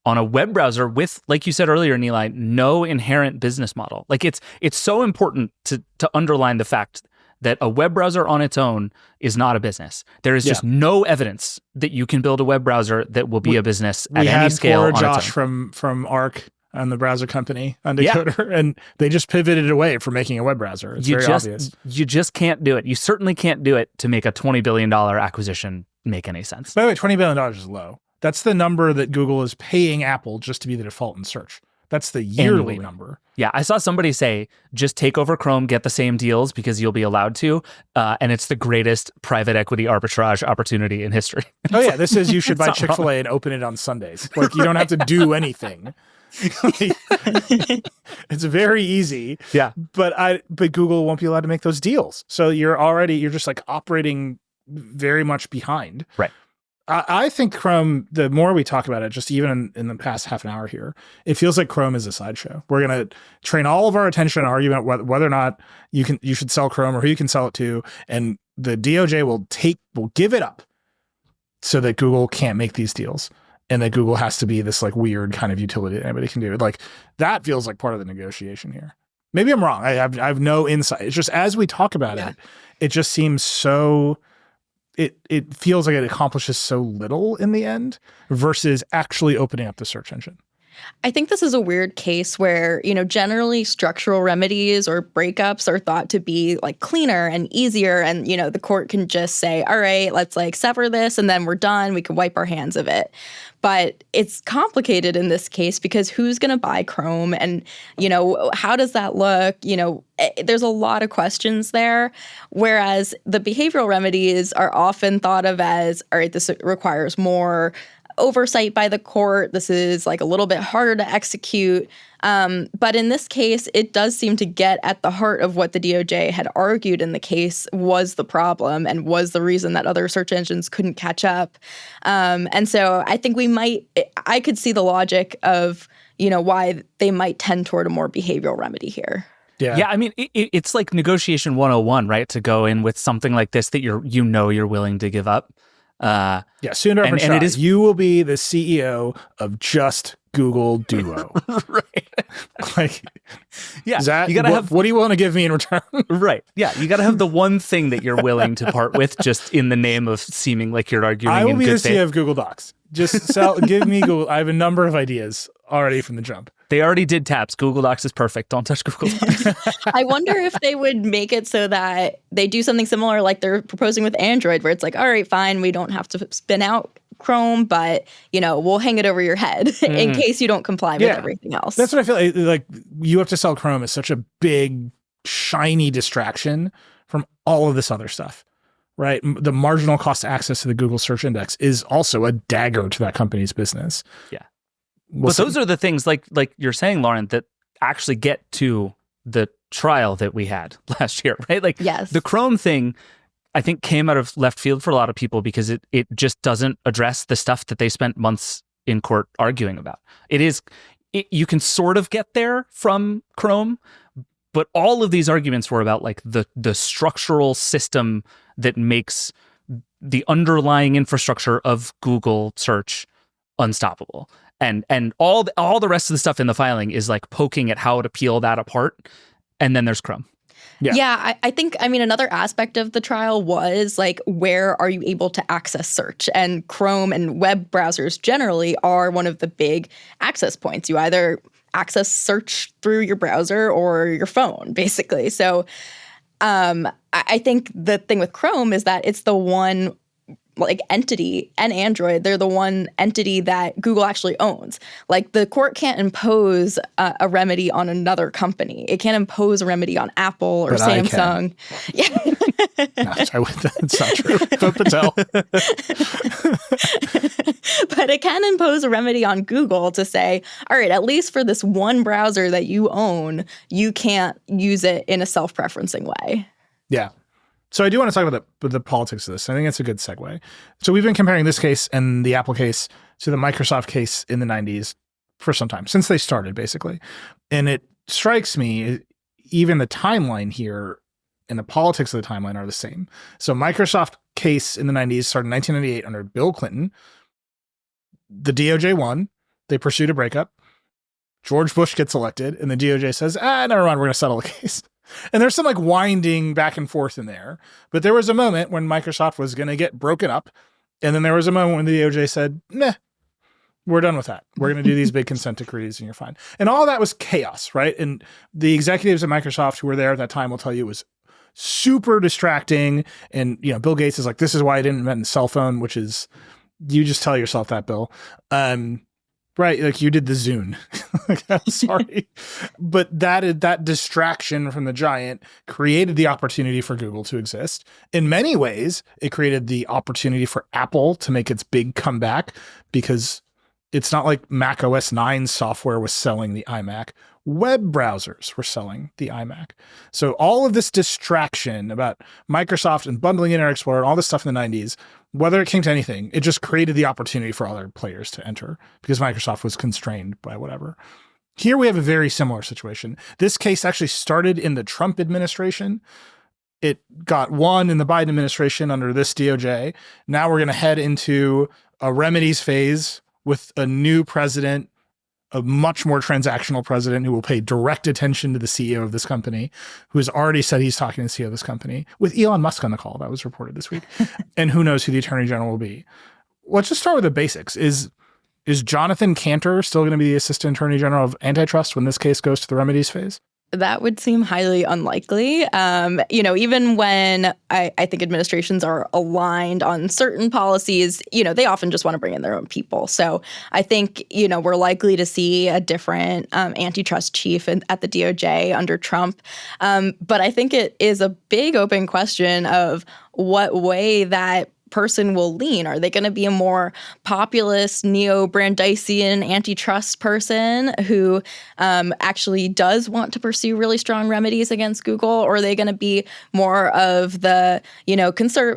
on a web browser with, like you said earlier, Nilay, no inherent business model. Like it's so important to underline the fact that a web browser on its own is not a business. There is just no evidence that you can build a web browser that will be a business at any scale. We had poor Josh from Arc and the browser company on Decoder, and they just pivoted away from making a web browser. It's very obvious. You just can't do it. You certainly can't do it to make a $20 billion acquisition make any sense. By the way, $20 billion is low. That's the number that Google is paying Apple just to be the default in search. That's the yearly number. Yeah, I saw somebody say, just take over Chrome, get the same deals because you'll be allowed to. And it's the greatest private equity arbitrage opportunity in history. Oh yeah, this is you should buy Chick-fil-A and open it on Sundays. Like you don't have to do anything. It's very easy. Yeah. But Google won't be allowed to make those deals. So you're just like operating very much behind. Right. I think Chrome, the more we talk about it, just even in the past half an hour here, it feels like Chrome is a sideshow. We're going to train all of our attention on argument whether or not you should sell Chrome or who you can sell it to. And the DOJ will give it up so that Google can't make these deals. and that Google has to be this like weird kind of utility that anybody can do. Like that feels like part of the negotiation here. Maybe I'm wrong. I have no insight. It's just as we talk about it, it just seems so. It feels like it accomplishes so little in the end versus actually opening up the search engine. I think this is a weird case where, generally structural remedies or breakups are thought to be like cleaner and easier. And, the court can just say, all right, let's like sever this and then we're done. We can wipe our hands of it. But it's complicated in this case because who's going to buy Chrome and, how does that look? There's a lot of questions there. Whereas the behavioral remedies are often thought of as, all right, this requires more oversight by the court. This is like a little bit harder to execute. But in this case, it does seem to get at the heart of what the DOJ had argued in the case was the problem and was the reason that other search engines couldn't catch up. And so I think I could see the logic of, why they might tend toward a more behavioral remedy here. Yeah, I mean, it's like negotiation 101, right? To go in with something like this that you're willing to give up. Sooner or later, you will be the CEO of just Google Duo. Right. You gotta have. What do you want to give me in return? Right. Yeah. You got to have the one thing that you're willing to part with, just in the name of seeming like you're arguing. I will be the faith. CEO of Google Docs. Just give me Google. I have a number of ideas already from the jump. They already did tabs. Google Docs is perfect. Don't touch Google Docs. I wonder if they would make it so that they do something similar like they're proposing with Android, where it's like, all right, fine, we don't have to spin out Chrome, but, we'll hang it over your head in case you don't comply with everything else. That's what I feel like you have to sell Chrome as such a big, shiny distraction from all of this other stuff, right? The marginal cost of access to the Google search index is also a dagger to that company's business. Yeah. But those are the things like you're saying, Lauren, that actually get to the trial that we had last year, right? Like the Chrome thing, I think came out of left field for a lot of people because it just doesn't address the stuff that they spent months in court arguing about. You can sort of get there from Chrome, but all of these arguments were about like the structural system that makes the underlying infrastructure of Google search unstoppable. And all the rest of the stuff in the filing is like poking at how to peel that apart. And then there's Chrome. Yeah, I think, another aspect of the trial was like, where are you able to access search? And Chrome and web browsers generally are one of the big access points. You either access search through your browser or your phone, basically. So I think the thing with Chrome is that it's the one like entity, and Android, they're the one entity that Google actually owns. Like the court can't impose a remedy on another company. It can't impose a remedy on Apple or Samsung. Yeah. No, that's not true. Vote Patel. But it can impose a remedy on Google to say, all right, at least for this one browser that you own, you can't use it in a self-preferencing way. Yeah. So I do want to talk about the politics of this. I think it's a good segue. So we've been comparing this case and the Apple case to the Microsoft case in the 90s for some time, since they started, basically. And it strikes me, even the timeline here and the politics of the timeline are the same. So Microsoft case in the 90s started in 1998 under Bill Clinton. The DOJ won. They pursued a breakup. George Bush gets elected, and the DOJ says, never mind, we're going to settle the case. And there's some like winding back and forth in there. But there was a moment when Microsoft was going to get broken up. And then there was a moment when the DOJ said, nah, we're done with that. We're going to do these big consent decrees and you're fine. And all that was chaos, right? And the executives at Microsoft who were there at that time will tell you it was super distracting. And, Bill Gates is like, this is why I didn't invent the cell phone, which is, you just tell yourself that, Bill. Right, like you did the Zune. Sorry. But that distraction from the giant created the opportunity for Google to exist. In many ways, it created the opportunity for Apple to make its big comeback because it's not like Mac OS 9 software was selling the iMac. Web browsers were selling the iMac. So all of this distraction about Microsoft and bundling Internet Explorer and all this stuff in the 90s, whether it came to anything, it just created the opportunity for other players to enter because Microsoft was constrained by whatever. Here we have a very similar situation. This case actually started in the Trump administration. It got won in the Biden administration under this DOJ. Now we're going to head into a remedies phase with a new president, a much more transactional president who will pay direct attention to the CEO of this company, who has already said he's talking to the CEO of this company, with Elon Musk on the call. That was reported this week. And who knows who the attorney general will be. Let's just start with the basics. Is Jonathan Cantor still going to be the assistant attorney general of antitrust when this case goes to the remedies phase? That would seem highly unlikely. Even when I think administrations are aligned on certain policies, they often just want to bring in their own people. So I think, we're likely to see a different antitrust chief at the DOJ under Trump. But I think it is a big open question of what way that person will lean. Are they going to be a more populist, neo-Brandeisian antitrust person who actually does want to pursue really strong remedies against Google? Or are they going to be more of the,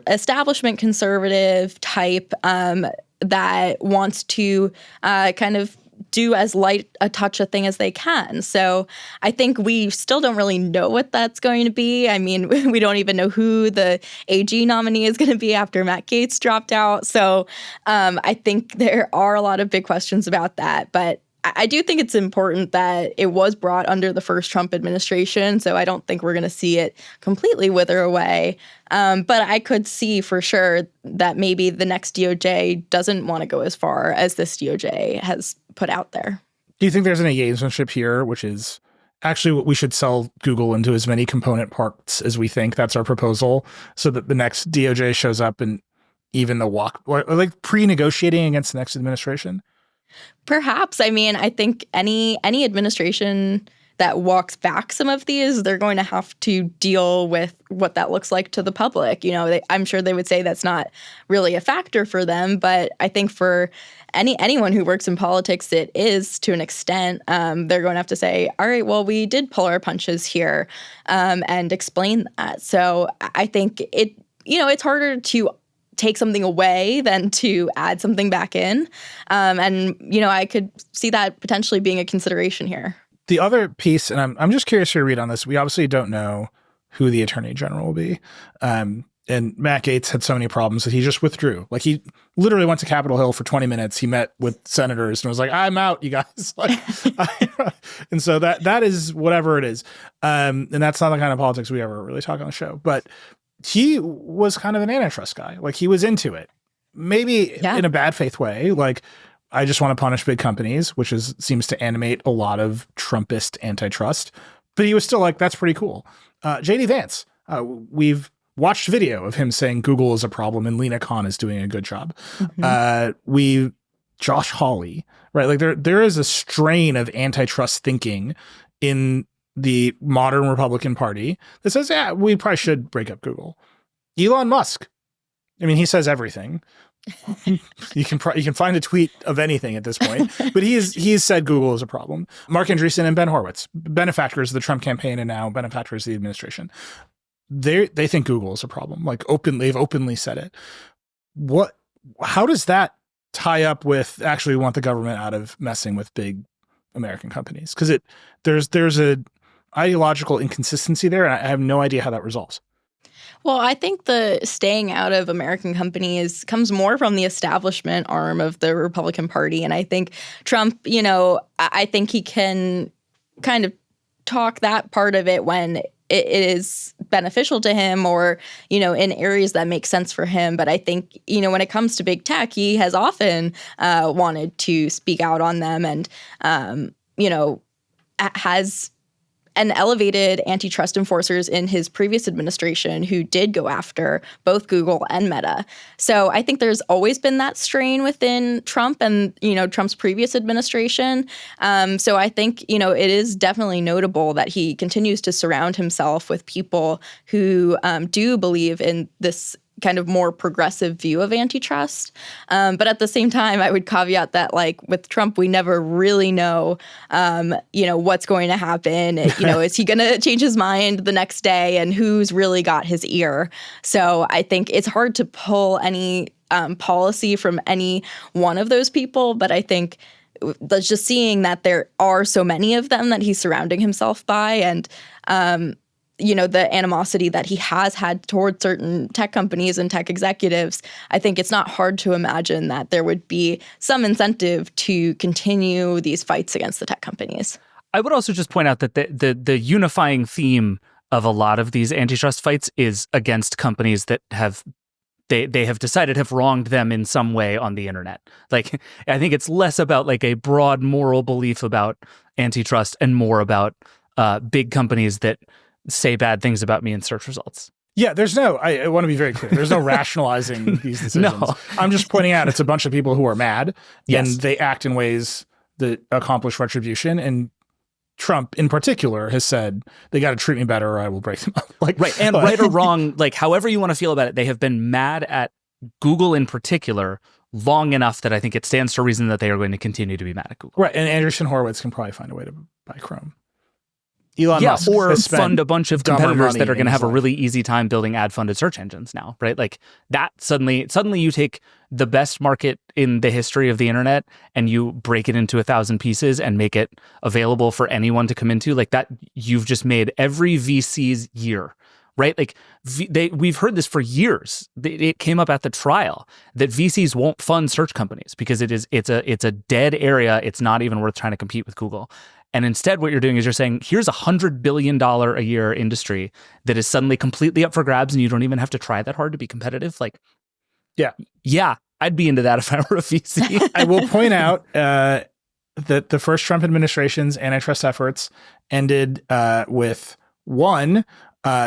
establishment conservative type that wants to kind of do as light a touch a thing as they can? So I think we still don't really know what that's going to be. I mean, we don't even know who the AG nominee is going to be after Matt Gaetz dropped out. So I think there are a lot of big questions about that. But I do think it's important that it was brought under the first Trump administration. So I don't think we're going to see it completely wither away. But I could see for sure that maybe the next DOJ doesn't want to go as far as this DOJ has put out there. Do you think there's any gamesmanship here, which is actually what we should sell Google into as many component parts as we think? That's our proposal, so that the next DOJ shows up and even the walk, or like pre-negotiating against the next administration? Perhaps. I mean, I think any administration that walks back some of these, they're going to have to deal with what that looks like to the public. I'm sure they would say that's not really a factor for them, but I think for anyone who works in politics, it is to an extent. They're going to have to say, all right, well, we did pull our punches here, and explain that. So I think it's harder to take something away than to add something back in. I could see that potentially being a consideration here. The other piece, and I'm just curious for your read on this, we obviously don't know who the attorney general will be. And Matt Gaetz had so many problems that he just withdrew. Like, he literally went to Capitol Hill for 20 minutes. He met with senators and was like, I'm out, you guys. And so that is whatever it is. And that's not the kind of politics we ever really talk on the show. But he was kind of an antitrust guy. Like, he was into it. Maybe in a bad faith way. Like, I just want to punish big companies, which seems to animate a lot of Trumpist antitrust. But he was still like, that's pretty cool. J.D. Vance, we've watched video of him saying Google is a problem and Lena Khan is doing a good job. Mm-hmm. Josh Hawley, right? Like, there is a strain of antitrust thinking in the modern Republican Party that says, yeah, we probably should break up Google. Elon Musk, I mean, he says everything. You can find a tweet of anything at this point, but he's said Google is a problem. Mark Andreessen and Ben Horowitz, benefactors of the Trump campaign and now benefactors of the administration, they think Google is a problem. Like, they've openly said it. How does that tie up with actually want the government out of messing with big American companies? Because there's a ideological inconsistency there, and I have no idea how that resolves. Well, I think the staying out of American companies comes more from the establishment arm of the Republican Party. And I think Trump, I think he can kind of talk that part of it when it is beneficial to him or, in areas that make sense for him. But I think, when it comes to big tech, he has often wanted to speak out on them and, has and elevated antitrust enforcers in his previous administration who did go after both Google and Meta. So I think there's always been that strain within Trump and, Trump's previous administration. So I think, it is definitely notable that he continues to surround himself with people who do believe in this kind of more progressive view of antitrust. But at the same time, I would caveat that, like, with Trump, we never really know, what's going to happen. Is he going to change his mind the next day and who's really got his ear? So I think it's hard to pull any policy from any one of those people. But I think just seeing that there are so many of them that he's surrounding himself by and, the animosity that he has had towards certain tech companies and tech executives, I think it's not hard to imagine that there would be some incentive to continue these fights against the tech companies. I would also just point out that the unifying theme of a lot of these antitrust fights is against companies that they have decided have wronged them in some way on the internet. Like, I think it's less about like a broad moral belief about antitrust and more about big companies that say bad things about me in search results. Yeah, I want to be very clear. There's no rationalizing these decisions. No. I'm just pointing out it's a bunch of people who are mad Yes. and they act in ways that accomplish retribution. And Trump in particular has said they got to treat me better or I will break them up. Right. And right or wrong, like however you want to feel about it, they have been mad at Google in particular long enough that I think it stands to reason that they are going to continue to be mad at Google. Right. And Andreessen Horowitz can probably find a way to buy Chrome. Elon Musk or has spent fund a bunch of dumber competitors money that are going to in his have a life. really easy time building ad-funded search engines now, right? Like that suddenly you take the best market in the history of the internet and you break it into 1,000 pieces and make it available for anyone to come into. Like that, you've just made every VC's year, right? Like we've heard this for years. It came up at the trial that VCs won't fund search companies because it's a dead area. It's not even worth trying to compete with Google. And instead, what you're doing is you're saying, here's $100 billion a year industry that is suddenly completely up for grabs and you don't even have to try that hard to be competitive. Like, yeah, I'd be into that if I were a VC. I will point out that the first Trump administration's antitrust efforts ended with one,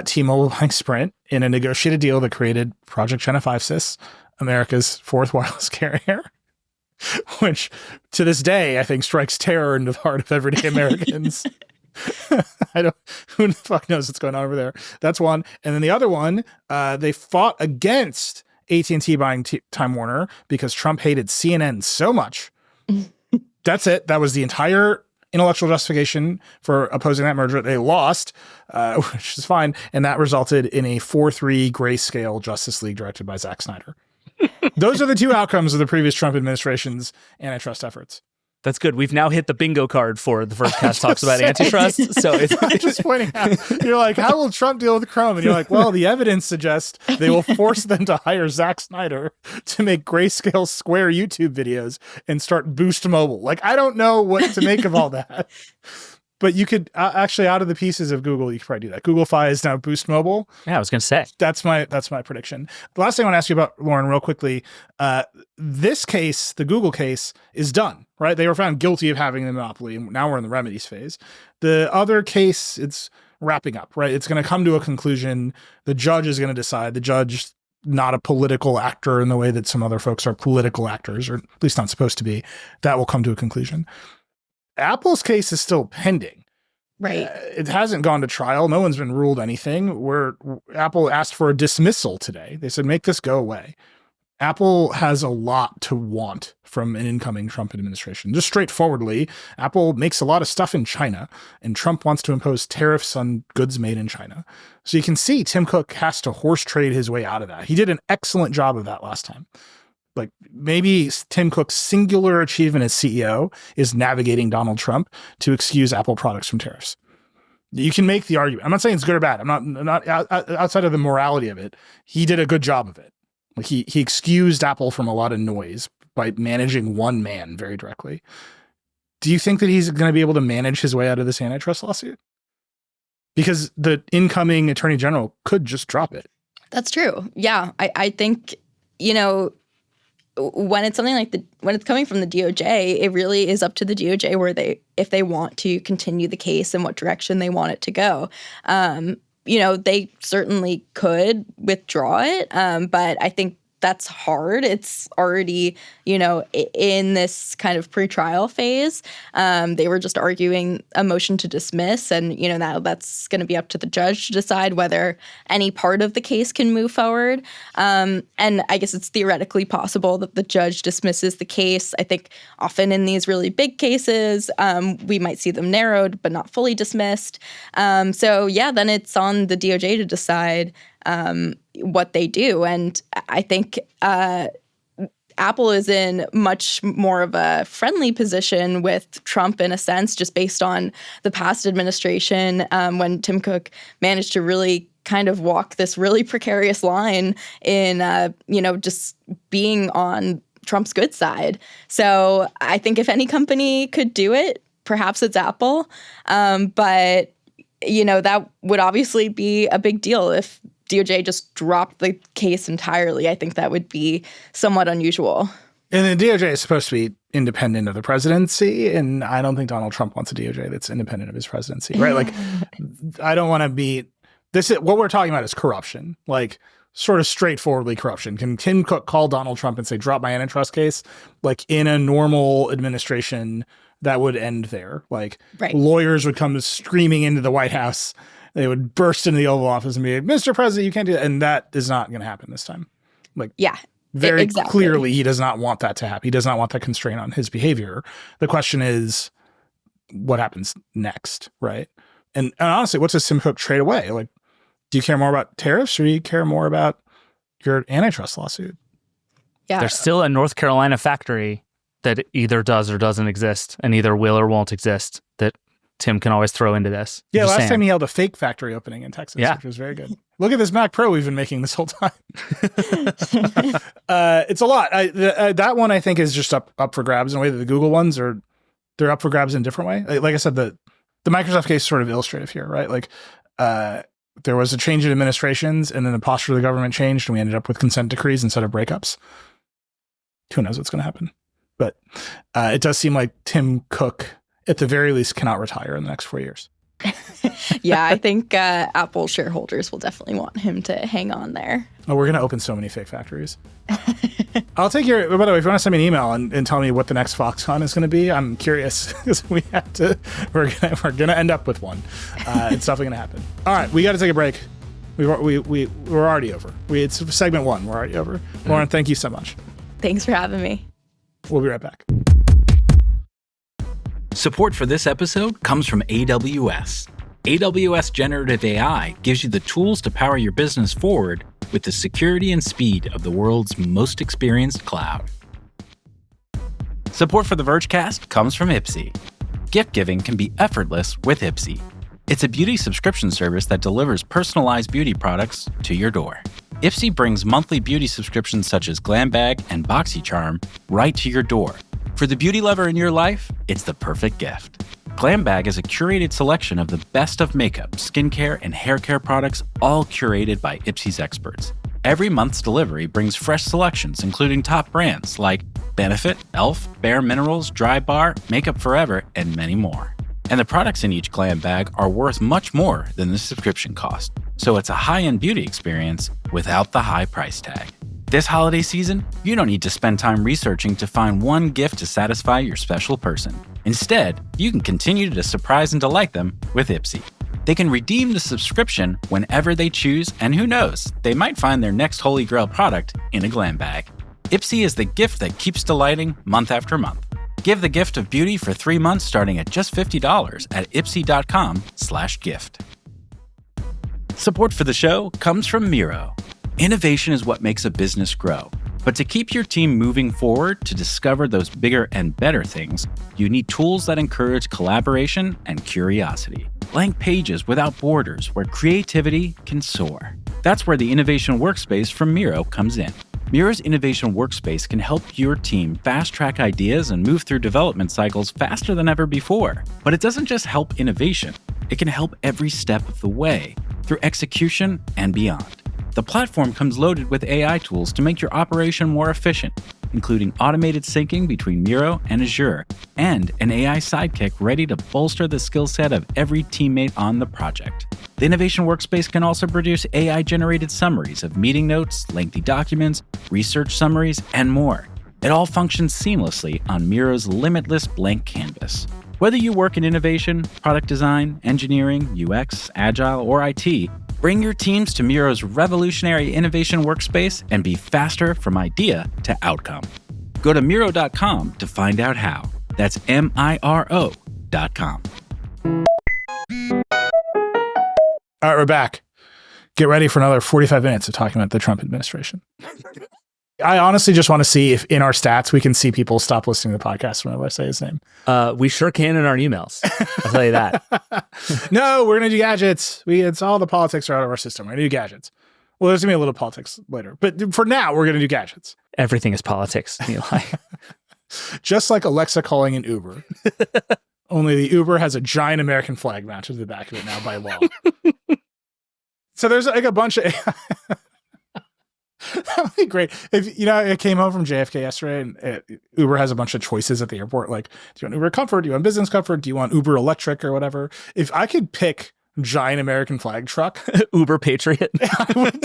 T-Mobile buying Sprint in a negotiated deal that created Project Jenna 5sys, America's fourth wireless carrier. Which, to this day, I think strikes terror into the heart of everyday Americans. Who the fuck knows what's going on over there? That's one. And then the other one, they fought against AT&T buying Time Warner because Trump hated CNN so much. That's it. That was the entire intellectual justification for opposing that merger. They lost, which is fine. And that resulted in a 4-3 grayscale Justice League directed by Zack Snyder. Those are the two outcomes of the previous Trump administration's antitrust efforts. That's good. We've now hit the bingo card for the Vergecast talks about antitrust. So it's I'm just pointing out, you're like, how will Trump deal with Chrome? And you're like, well, the evidence suggests they will force them to hire Zack Snyder to make grayscale square YouTube videos and start Boost Mobile. Like, I don't know what to make of all that. But you could actually, out of the pieces of Google, you could probably do that. Google Fi is now Boost Mobile. Yeah, I was going to say. That's my prediction. The last thing I want to ask you about, Lauren, real quickly, this case, the Google case, is done, right? They were found guilty of having the monopoly, and now we're in the remedies phase. The other case, it's wrapping up, right? It's going to come to a conclusion. The judge is going to decide. The judge, not a political actor in the way that some other folks are political actors, or at least not supposed to be. That will come to a conclusion. Apple's case is still pending. Right. It hasn't gone to trial. No one's been ruled anything. Apple asked for a dismissal today. They said, make this go away. Apple has a lot to want from an incoming Trump administration. Just straightforwardly, Apple makes a lot of stuff in China, and Trump wants to impose tariffs on goods made in China. So you can see Tim Cook has to horse trade his way out of that. He did an excellent job of that last time. Like, maybe Tim Cook's singular achievement as CEO is navigating Donald Trump to excuse Apple products from tariffs. You can make the argument. I'm not saying it's good or bad. I'm not outside of the morality of it. He did a good job of it. Like, he excused Apple from a lot of noise by managing one man very directly. Do you think that he's going to be able to manage his way out of this antitrust lawsuit? Because the incoming attorney general could just drop it. That's true. Yeah, I think, when it's something like when it's coming from the DOJ, it really is up to the DOJ if they want to continue the case and what direction they want it to go. They certainly could withdraw it, but I think that's hard. It's already, in this kind of pretrial phase. They were just arguing a motion to dismiss, and, now that's going to be up to the judge to decide whether any part of the case can move forward. And I guess it's theoretically possible that the judge dismisses the case. I think often in these really big cases, we might see them narrowed but not fully dismissed. Then it's on the DOJ to decide what they do. And I think Apple is in much more of a friendly position with Trump in a sense, just based on the past administration, when Tim Cook managed to really kind of walk this really precarious line in, just being on Trump's good side. So I think if any company could do it, perhaps it's Apple. But, that would obviously be a big deal if DOJ just dropped the case entirely. I think that would be somewhat unusual. And the DOJ is supposed to be independent of the presidency, and I don't think Donald Trump wants a DOJ that's independent of his presidency, right? Like, I don't want to be this. What we're talking about is corruption, like sort of straightforwardly corruption. Can Tim Cook call Donald Trump and say, drop my antitrust case? Like, in a normal administration, that would end there. Like, lawyers would come screaming into the White House. They would burst into the Oval Office and be, Mr. President, you can't do that. And that is not going to happen this time. Like, very clearly, he does not want that to happen. He does not want that constraint on his behavior. The question is, what happens next, right? And honestly, what does Tim Cook trade away? Like, do you care more about tariffs or do you care more about your antitrust lawsuit? Yeah. There's still a North Carolina factory that either does or doesn't exist, and either will or won't exist, that Tim can always throw into this. Yeah, last time he held a fake factory opening in Texas, which was very good. Look at this Mac Pro we've been making this whole time. It's a lot. That one I think is just up for grabs in a way that the Google ones they're up for grabs in a different way. Like I said, the Microsoft case is sort of illustrative here, right? Like there was a change in administrations, and then the posture of the government changed, and we ended up with consent decrees instead of breakups. Who knows what's going to happen? But it does seem like Tim Cook, at the very least, cannot retire in the next 4 years. Yeah, I think Apple shareholders will definitely want him to hang on there. Oh, we're going to open so many fake factories. I'll take by the way, if you want to send me an email and tell me what the next Foxconn is going to be, I'm curious, because we're going to end up with one. It's definitely going to happen. All right, we got to take a break. We're already over. It's segment 1. We're already over. Lauren, thank you so much. Thanks for having me. We'll be right back. Support for this episode comes from AWS. AWS Generative AI gives you the tools to power your business forward with the security and speed of the world's most experienced cloud. Support for the Vergecast comes from Ipsy. Gift giving can be effortless with Ipsy. It's a beauty subscription service that delivers personalized beauty products to your door. Ipsy brings monthly beauty subscriptions such as Glam Bag and BoxyCharm right to your door. For the beauty lover in your life, it's the perfect gift. Glam Bag is a curated selection of the best of makeup, skincare, and hair care products, all curated by Ipsy's experts. Every month's delivery brings fresh selections, including top brands like Benefit, e.l.f., Bare Minerals, Dry Bar, Makeup Forever, and many more. And the products in each Glam Bag are worth much more than the subscription cost. So it's a high-end beauty experience without the high price tag. This holiday season, you don't need to spend time researching to find one gift to satisfy your special person. Instead, you can continue to surprise and delight them with Ipsy. They can redeem the subscription whenever they choose, and who knows, they might find their next Holy Grail product in a Glam Bag. Ipsy is the gift that keeps delighting month after month. Give the gift of beauty for 3 months starting at just $50 at ipsy.com/gift. Support for the show comes from Miro. Innovation is what makes a business grow. But to keep your team moving forward to discover those bigger and better things, you need tools that encourage collaboration and curiosity. Blank pages without borders where creativity can soar. That's where the Innovation Workspace from Miro comes in. Miro's Innovation Workspace can help your team fast-track ideas and move through development cycles faster than ever before. But it doesn't just help innovation. It can help every step of the way, through execution and beyond. The platform comes loaded with AI tools to make your operation more efficient, including automated syncing between Miro and Azure, and an AI sidekick ready to bolster the skill set of every teammate on the project. The Innovation Workspace can also produce AI-generated summaries of meeting notes, lengthy documents, research summaries, and more. It all functions seamlessly on Miro's limitless blank canvas. Whether you work in innovation, product design, engineering, UX, agile, or IT, bring your teams to Miro's revolutionary Innovation Workspace and be faster from idea to outcome. Go to Miro.com to find out how. That's MIRO.com. All right, we're back. Get ready for another 45 minutes of talking about the Trump administration. I honestly just want to see if in our stats we can see people stop listening to the podcast whenever I say his name. We sure can in our emails. I'll tell you that. No, we're going to do gadgets. It's all the politics are out of our system. We're going to do gadgets. Well, there's going to be a little politics later. But for now, we're going to do gadgets. Everything is politics, Eli. Just like Alexa calling an Uber. Only the Uber has a giant American flag mounted to the back of it now by law. So there's like a bunch of... That would be great. If I came home from JFK yesterday and Uber has a bunch of choices at the airport. Like, do you want Uber Comfort? Do you want Business Comfort? Do you want Uber Electric or whatever? If I could pick giant American flag truck, Uber Patriot, I would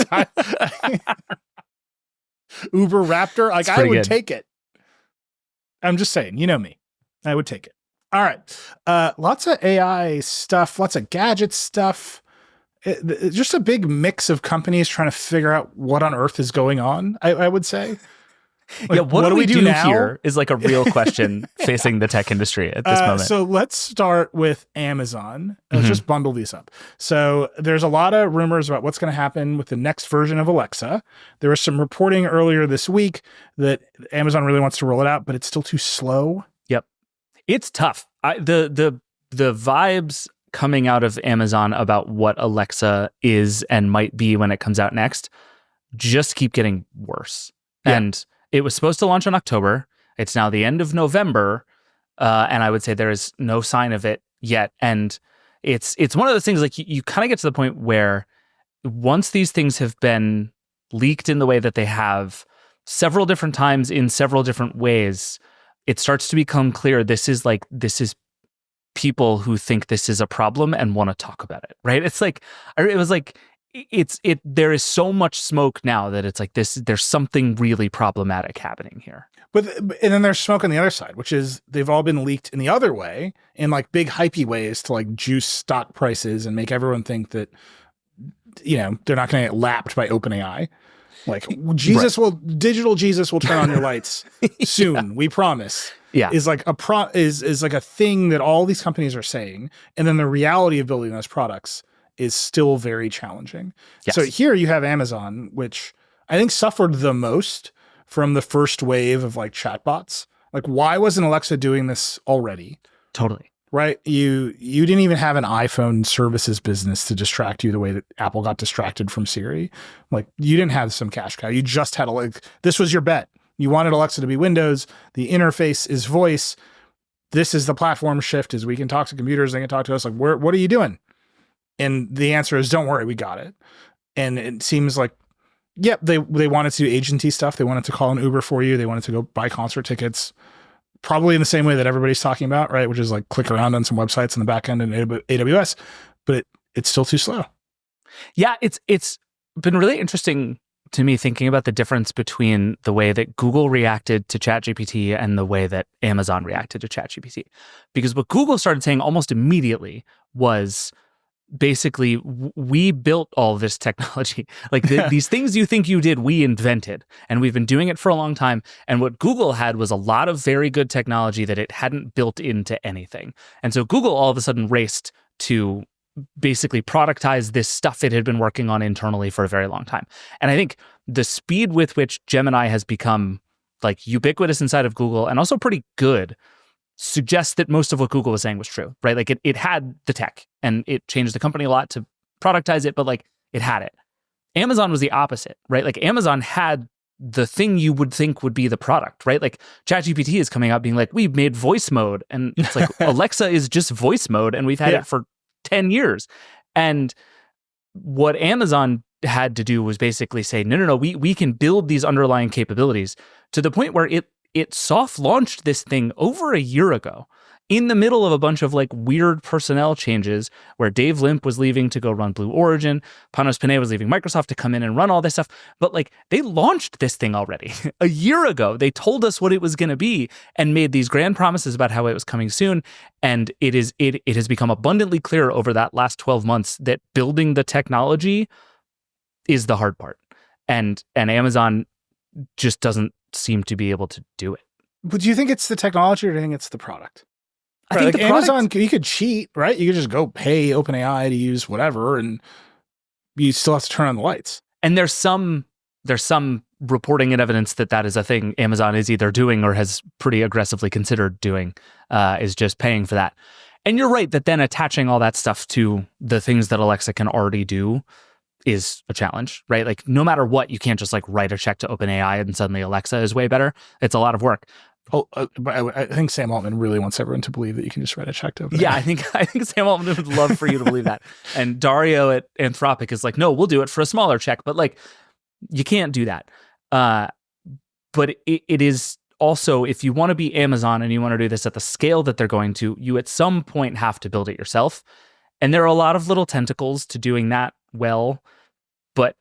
Uber Raptor, like I would take it. I'm just saying, you know me, I would take it. All right, lots of AI stuff, lots of gadget stuff. Just a big mix of companies trying to figure out what on earth is going on, I would say. Like, what do we do now? Here is like a real question facing the tech industry at this moment. So let's start with Amazon. Let's just bundle these up. So there's a lot of rumors about what's going to happen with the next version of Alexa. There was some reporting earlier this week that Amazon really wants to roll it out, but it's still too slow. Yep. It's tough. The vibes coming out of Amazon about what Alexa is and might be when it comes out next just keep getting worse. Yeah. And it was supposed to launch in October. It's now the end of November. And I would say there is no sign of it yet. And it's one of those things like you kind of get to the point where once these things have been leaked in the way that they have several different times in several different ways, it starts to become clear this is people who think this is a problem and want to talk about it, right? It's like, it was like, there is so much smoke now that it's like there's something really problematic happening here. And then there's smoke on the other side, which is they've all been leaked in the other way in like big hypey ways to like juice stock prices and make everyone think that, they're not going to get lapped by OpenAI. Like digital Jesus will turn on your lights soon. We promise. Yeah. Is like is like a thing that all these companies are saying. And then the reality of building those products is still very challenging. Yes. So here you have Amazon, which I think suffered the most from the first wave of like chatbots. Like, why wasn't Alexa doing this already? Totally. Right? You didn't even have an iPhone services business to distract you the way that Apple got distracted from Siri. Like, you didn't have some cash cow. You just had this was your bet. You wanted Alexa to be Windows. The interface is voice. This is the platform shift is we can talk to computers. They can talk to us. Like, what are you doing? And the answer is, don't worry, we got it. And it seems like, yep, they wanted to do agency stuff. They wanted to call an Uber for you. They wanted to go buy concert tickets, probably in the same way that everybody's talking about, right? Which is like click around on some websites in the back end in AWS, but it's still too slow. Yeah, it's been really interesting to me thinking about the difference between the way that Google reacted to ChatGPT and the way that Amazon reacted to ChatGPT. Because what Google started saying almost immediately was, basically, we built all this technology. Like these things you think you did, we invented. And we've been doing it for a long time. And what Google had was a lot of very good technology that it hadn't built into anything. And so Google all of a sudden raced to basically productize this stuff it had been working on internally for a very long time. And I think the speed with which Gemini has become like ubiquitous inside of Google and also pretty good suggests that most of what Google was saying was true, right? Like it had the tech and it changed the company a lot to productize it, but like it had it. Amazon was the opposite, right? Like Amazon had the thing you would think would be the product, right? Like ChatGPT is coming out being like, we've made voice mode. And it's like, Alexa is just voice mode. And we've had it for 10 years. And what Amazon had to do was basically say, no, we can build these underlying capabilities to the point where it soft launched this thing over a year ago in the middle of a bunch of like weird personnel changes where Dave Limp was leaving to go run Blue Origin, Panos Panay was leaving Microsoft to come in and run all this stuff. But like they launched this thing already a year ago. They told us what it was going to be and made these grand promises about how it was coming soon. And it has become abundantly clear over that last 12 months that building the technology is the hard part. And Amazon just doesn't seem to be able to do it. But do you think it's the technology or do you think it's the product? I think like the product, Amazon, you could cheat, right? You could just go pay OpenAI to use whatever, and you still have to turn on the lights. And there's some reporting and evidence that that is a thing Amazon is either doing or has pretty aggressively considered doing, is just paying for that. And you're right that then attaching all that stuff to the things that Alexa can already do is a challenge, right? Like no matter what, you can't just like write a check to OpenAI and suddenly Alexa is way better. It's a lot of work. Oh, but I think Sam Altman really wants everyone to believe that you can just write a check to OpenAI. Yeah, I think Sam Altman would love for you to believe that. And Dario at Anthropic is like, no, we'll do it for a smaller check. But like, you can't do that. But it is also, if you want to be Amazon and you want to do this at the scale that they're going to, you at some point have to build it yourself. And there are a lot of little tentacles to doing that well. But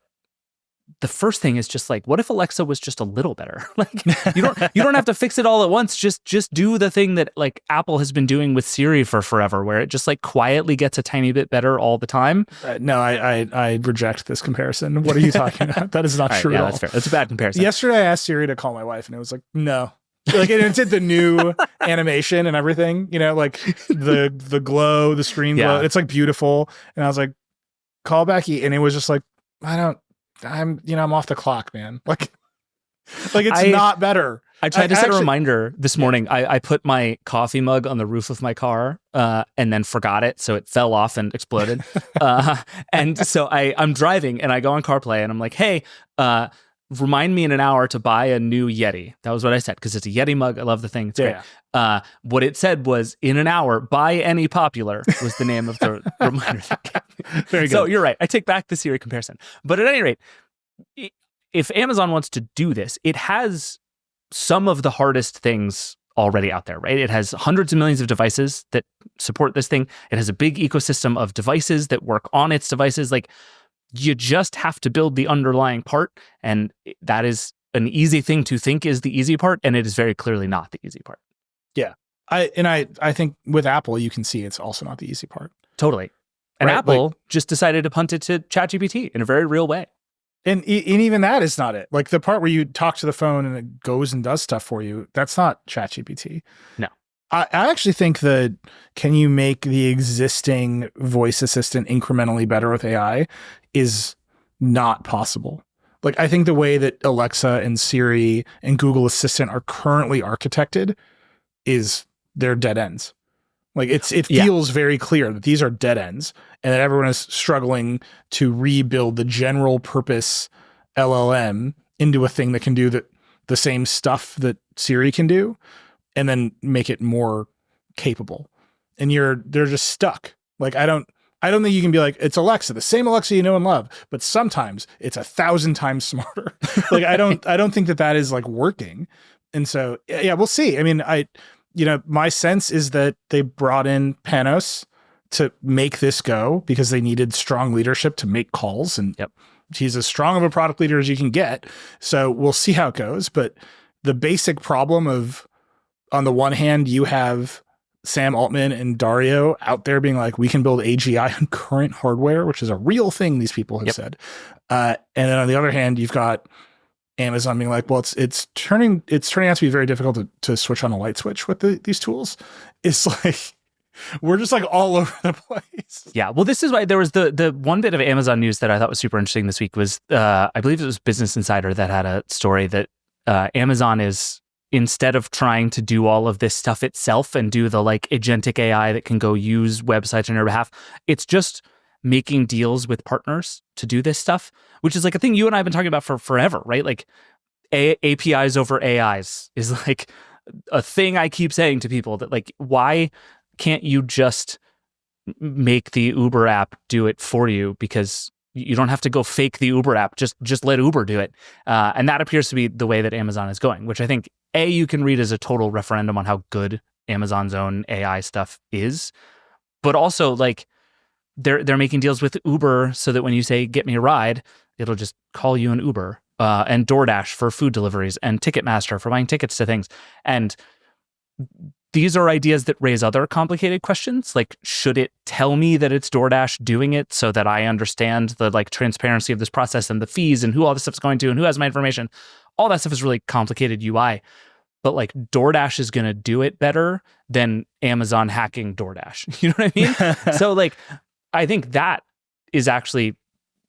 the first thing is just like, what if Alexa was just a little better? Like you don't have to fix it all at once. Just do the thing that like Apple has been doing with Siri for forever, where it just like quietly gets a tiny bit better all the time. No, I reject this comparison. What are you talking about? That is not true at all. That's fair. That's a bad comparison. Yesterday, I asked Siri to call my wife, and it was like, no. Like it did the new animation and everything, like the glow, the screen glow. It's like beautiful. And I was like, call Becky, and it was just like, I'm off the clock, man. Like it's not better. I tried to set a reminder this morning. I put my coffee mug on the roof of my car and then forgot it. So it fell off and exploded. And so I'm driving and I go on CarPlay and I'm like, hey, remind me in an hour to buy a new Yeti. That was what I said, because it's a Yeti mug. I love the thing. It's great. What it said was, in an hour, buy any popular was the name of the reminder. Very good. So you're right. I take back the Siri comparison. But at any rate, if Amazon wants to do this, it has some of the hardest things already out there, right? It has hundreds of millions of devices that support this thing. It has a big ecosystem of devices that work on its devices. Like, you just have to build the underlying part, and that is an easy thing to think is the easy part, and it is very clearly not the easy part. Yeah. I think with Apple, you can see it's also not the easy part. Totally. And right? Apple just decided to punt it to ChatGPT in a very real way. And even that is not it. Like the part where you talk to the phone and it goes and does stuff for you, that's not ChatGPT. No. I actually think that can you make the existing voice assistant incrementally better with AI is not possible. Like I think the way that Alexa and Siri and Google Assistant are currently architected is they're dead ends. Like it feels very clear that these are dead ends and that everyone is struggling to rebuild the general purpose LLM into a thing that can do the same stuff that Siri can do and then make it more capable. And they're just stuck. Like I don't think you can be like, it's Alexa, the same Alexa you know and love, but sometimes it's 1,000 times smarter. Like I don't think that is like working. And so yeah, we'll see. I mean, my sense is that they brought in Panos to make this go because they needed strong leadership to make calls. And he's as strong of a product leader as you can get. So we'll see how it goes. But the basic problem of, on the one hand, you have Sam Altman and Dario out there being like, we can build AGI on current hardware, which is a real thing these people have said. And then on the other hand, you've got Amazon being like, well, it's turning out to be very difficult to switch on a light switch with these tools. It's like, we're just like all over the place. Yeah. Well, this is why there was the one bit of Amazon news that I thought was super interesting this week was, I believe it was Business Insider that had a story that Amazon is, instead of trying to do all of this stuff itself and do the like agentic AI that can go use websites on your behalf, it's just making deals with partners to do this stuff, which is like a thing you and I have been talking about for forever, right? Like APIs over AIs is like a thing I keep saying to people that like, why can't you just make the Uber app do it for you? Because you don't have to go fake the Uber app. Just let Uber do it. And that appears to be the way that Amazon is going, which I think you can read as a total referendum on how good Amazon's own AI stuff is, but also like they're making deals with Uber so that when you say get me a ride, it'll just call you an Uber, and DoorDash for food deliveries and Ticketmaster for buying tickets to things. And these are ideas that raise other complicated questions. Like, should it tell me that it's DoorDash doing it so that I understand the like transparency of this process and the fees and who all this stuff's going to and who has my information? All that stuff is really complicated UI. But like DoorDash is going to do it better than Amazon hacking DoorDash. You know what I mean? So like, I think that is actually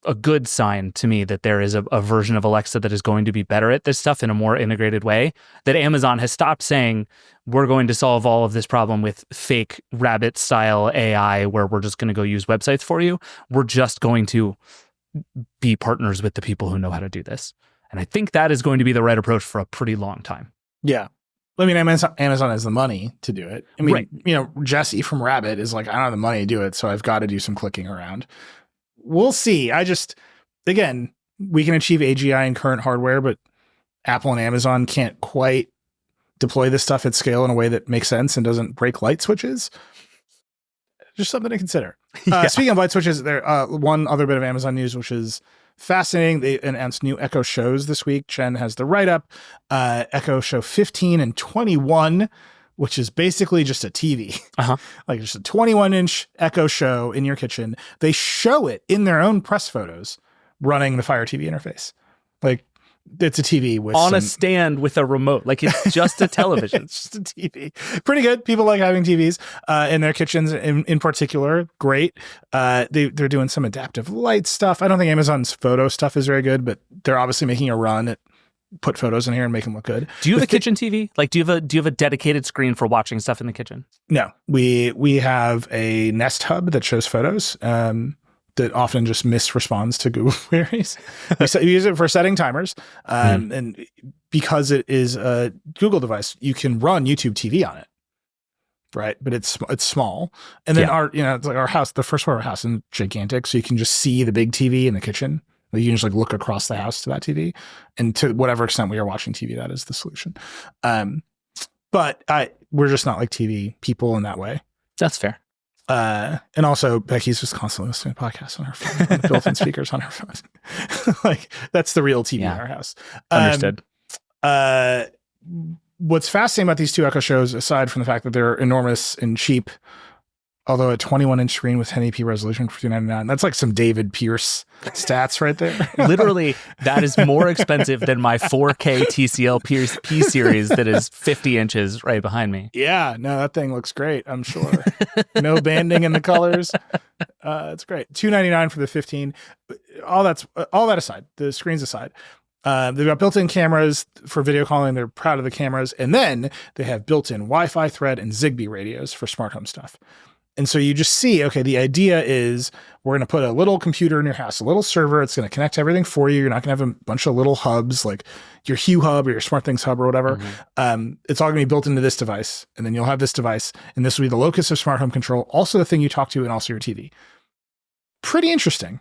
a good sign to me that there is a version of Alexa that is going to be better at this stuff in a more integrated way, that Amazon has stopped saying, we're going to solve all of this problem with fake rabbit style AI where we're just going to go use websites for you. We're just going to be partners with the people who know how to do this. And I think that is going to be the right approach for a pretty long time. Yeah. I mean, Amazon has the money to do it. I mean, Right. Jesse from Rabbit is like, I don't have the money to do it, so I've got to do some clicking around. We'll see. Again, we can achieve AGI in current hardware, but Apple and Amazon can't quite deploy this stuff at scale in a way that makes sense and doesn't break light switches. Just something to consider. Speaking of light switches, there one other bit of Amazon news, which is fascinating. They announced new Echo shows this week. Jen has the write-up. Echo Show 15 and 21, which is basically just a TV. Like just a 21-inch Echo Show in your kitchen. They show it in their own press photos running the Fire TV interface. Like, it's a TV with on a stand with a remote. Like, it's just a television. It's just a TV. Pretty good. People like having TVs in their kitchens in particular. Great. They're doing some adaptive light stuff. I don't think Amazon's photo stuff is very good, but they're obviously making a run at put photos in here and make them look good. Do you have a kitchen TV? Like, do you have a dedicated screen for watching stuff in the kitchen? No. We have a Nest Hub that shows photos. That often just misresponds to Google queries. We use it for setting timers. And because it is a Google device, you can run YouTube TV on it. Right. But it's small. And then it's like our house, the first floor of our house is gigantic. So you can just see the big TV in the kitchen. Like you can just like look across the house to that TV. And to whatever extent we are watching TV, that is the solution. But we're just not like TV people in that way. That's fair. And also Becky's just constantly listening to podcasts on her phone, on the built-in speakers on her phone. Like that's the real TV in our house. Understood. What's fascinating about these two Echo shows, aside from the fact that they're enormous and cheap, although a 21-inch screen with 1080p resolution for $299, that's like some David Pierce stats right there. Literally, that is more expensive than my 4K TCL P series that is 50 inches right behind me. Yeah, no, that thing looks great, I'm sure. No banding in the colors. It's great. $299 for the 15. All that aside, the screens aside, they've got built-in cameras for video calling. They're proud of the cameras. And then they have built-in Wi-Fi, Thread, and Zigbee radios for smart home stuff. And so you just see, okay, the idea is we're going to put a little computer in your house, a little server. It's going to connect everything for you. You're not going to have a bunch of little hubs like your Hue hub or your SmartThings hub or whatever. It's all going to be built into this device. And then you'll have this device. And this will be the locus of smart home control, also the thing you talk to and also your TV. Pretty interesting.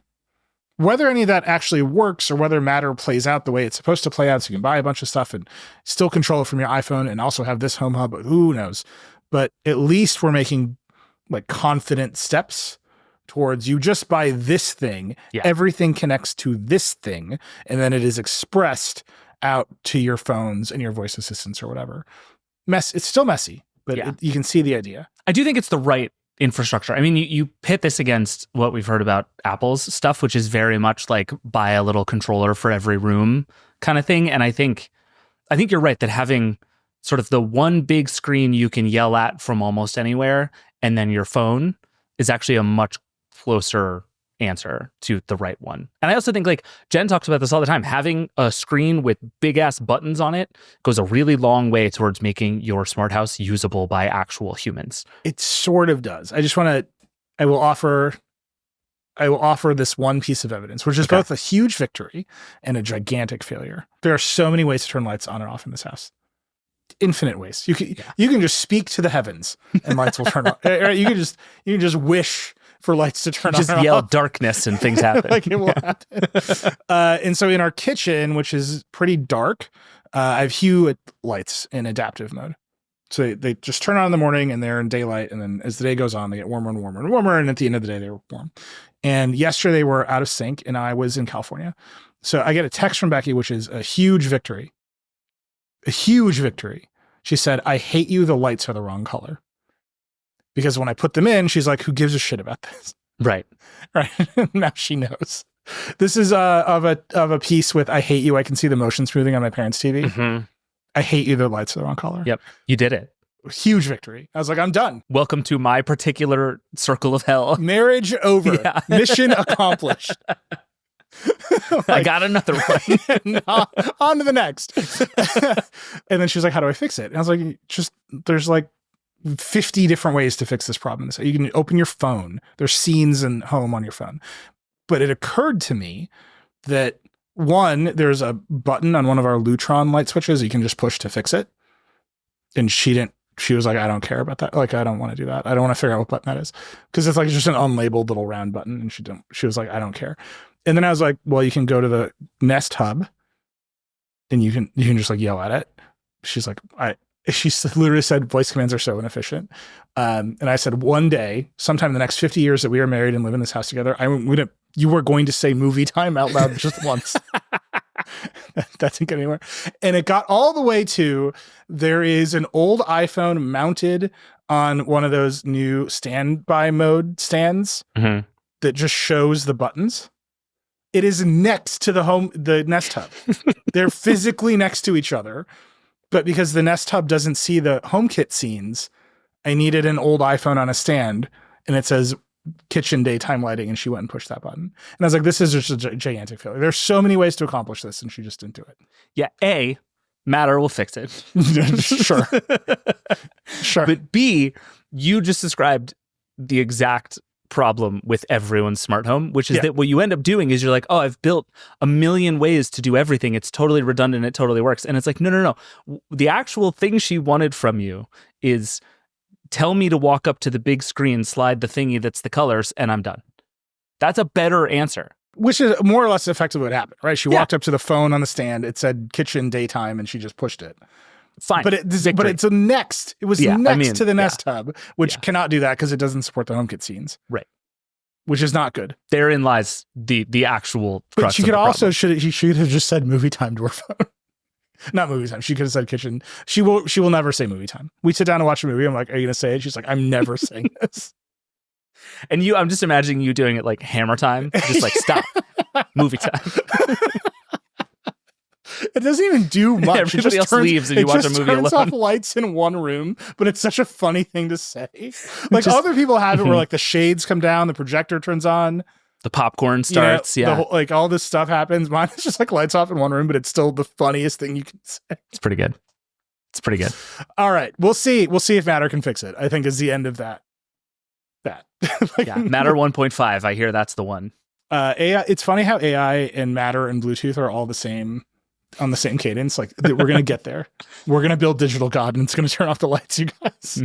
Whether any of that actually works or whether Matter plays out the way it's supposed to play out, so you can buy a bunch of stuff and still control it from your iPhone and also have this home hub, who knows? But at least we're making like confident steps towards you just buy this thing. Everything connects to this thing. And then it is expressed out to your phones and your voice assistants or whatever. It's still messy, but you can see the idea. I do think it's the right infrastructure. I mean, you pit this against what we've heard about Apple's stuff, which is very much like buy a little controller for every room kind of thing. And I think you're right that having sort of the one big screen you can yell at from almost anywhere and then your phone is actually a much closer answer to the right one. And I also think, like Jen talks about this all the time, having a screen with big ass buttons on it goes a really long way towards making your smart house usable by actual humans. It sort of does. I will offer this one piece of evidence, which is both a huge victory and a gigantic failure. There are so many ways to turn lights on and off in this house. Infinite ways. You can just speak to the heavens and lights will turn on. You can just wish for lights to turn on. Just yell darkness and things happen. Like it will happen. And so in our kitchen, which is pretty dark, I have Hue lights in adaptive mode. So they just turn on in the morning and they're in daylight. And then as the day goes on, they get warmer and warmer and warmer. And at the end of the day, they were warm. And yesterday they were out of sync and I was in California. So I get a text from Becky, which is a huge victory. A huge victory. She said, I hate you. The lights are the wrong color. Because when I put them in, she's like, who gives a shit about this? Right. Right. Now she knows. This is of a piece with I hate you. I can see the motion smoothing on my parents' TV. Mm-hmm. I hate you. The lights are the wrong color. Yep. You did it. Huge victory. I was like, I'm done. Welcome to my particular circle of hell. Marriage over. Mission accomplished. I got another one. On to the next. And then she was like, how do I fix it? And I was like, there's like 50 different ways to fix this problem. So you can open your phone. There's scenes and home on your phone. But it occurred to me that one, there's a button on one of our Lutron light switches you can just push to fix it. And she was like, I don't care about that. Like, I don't want to do that. I don't want to figure out what button that is. Because it's like just an unlabeled little round button. And she was like, I don't care. And then I was like, well, you can go to the Nest Hub and you can just like yell at it. She's like, she literally said voice commands are so inefficient. And I said, one day, sometime in the next 50 years that we are married and live in this house together, you were going to say movie time out loud just once. That didn't get anywhere. And it got all the way to, there is an old iPhone mounted on one of those new standby mode stands that just shows the buttons. It is next to the Nest Hub. They're physically next to each other. But because the Nest Hub doesn't see the HomeKit scenes, I needed an old iPhone on a stand, and it says kitchen daytime lighting, and she went and pushed that button. And I was like, this is just a gigantic failure. There's so many ways to accomplish this, and she just didn't do it. Yeah, A, Matter will fix it. Sure. Sure. But B, you just described the exact problem with everyone's smart home, which is that what you end up doing is you're like, oh, I've built a million ways to do everything. It's totally redundant. It totally works. And it's like, no. The actual thing she wanted from you is tell me to walk up to the big screen, slide the thingy that's the colors, and I'm done. That's a better answer. Which is more or less effectively what happened, right? She walked up to the phone on the stand. It said kitchen daytime, and she just pushed it. Fine. But it's next. It was next to the Nest Hub, which cannot do that because it doesn't support the HomeKit scenes. Right. Which is not good. Therein lies the actual crux. But she could also she should have just said movie time to her phone. Not movie time. She could have said kitchen. She will never say movie time. We sit down and watch a movie. I'm like, are you gonna say it? She's like, I'm never saying this. And I'm just imagining you doing it like Hammer Time. Just like stop. Movie time. It doesn't even do much. Everybody else leaves and you watch a movie alone. It just turns off lights in one room, but it's such a funny thing to say. Like other people have it where like the shades come down, the projector turns on, the popcorn starts, like all this stuff happens. Mine is just like lights off in one room, but it's still the funniest thing you can say. It's pretty good. All right, we'll see if Matter can fix it. I think is the end of that. Matter 1.5. I hear that's the one. AI. It's funny how AI and Matter and Bluetooth are all the same. On the same cadence, like we're gonna get there. We're gonna build Digital God, and it's gonna turn off the lights, you guys.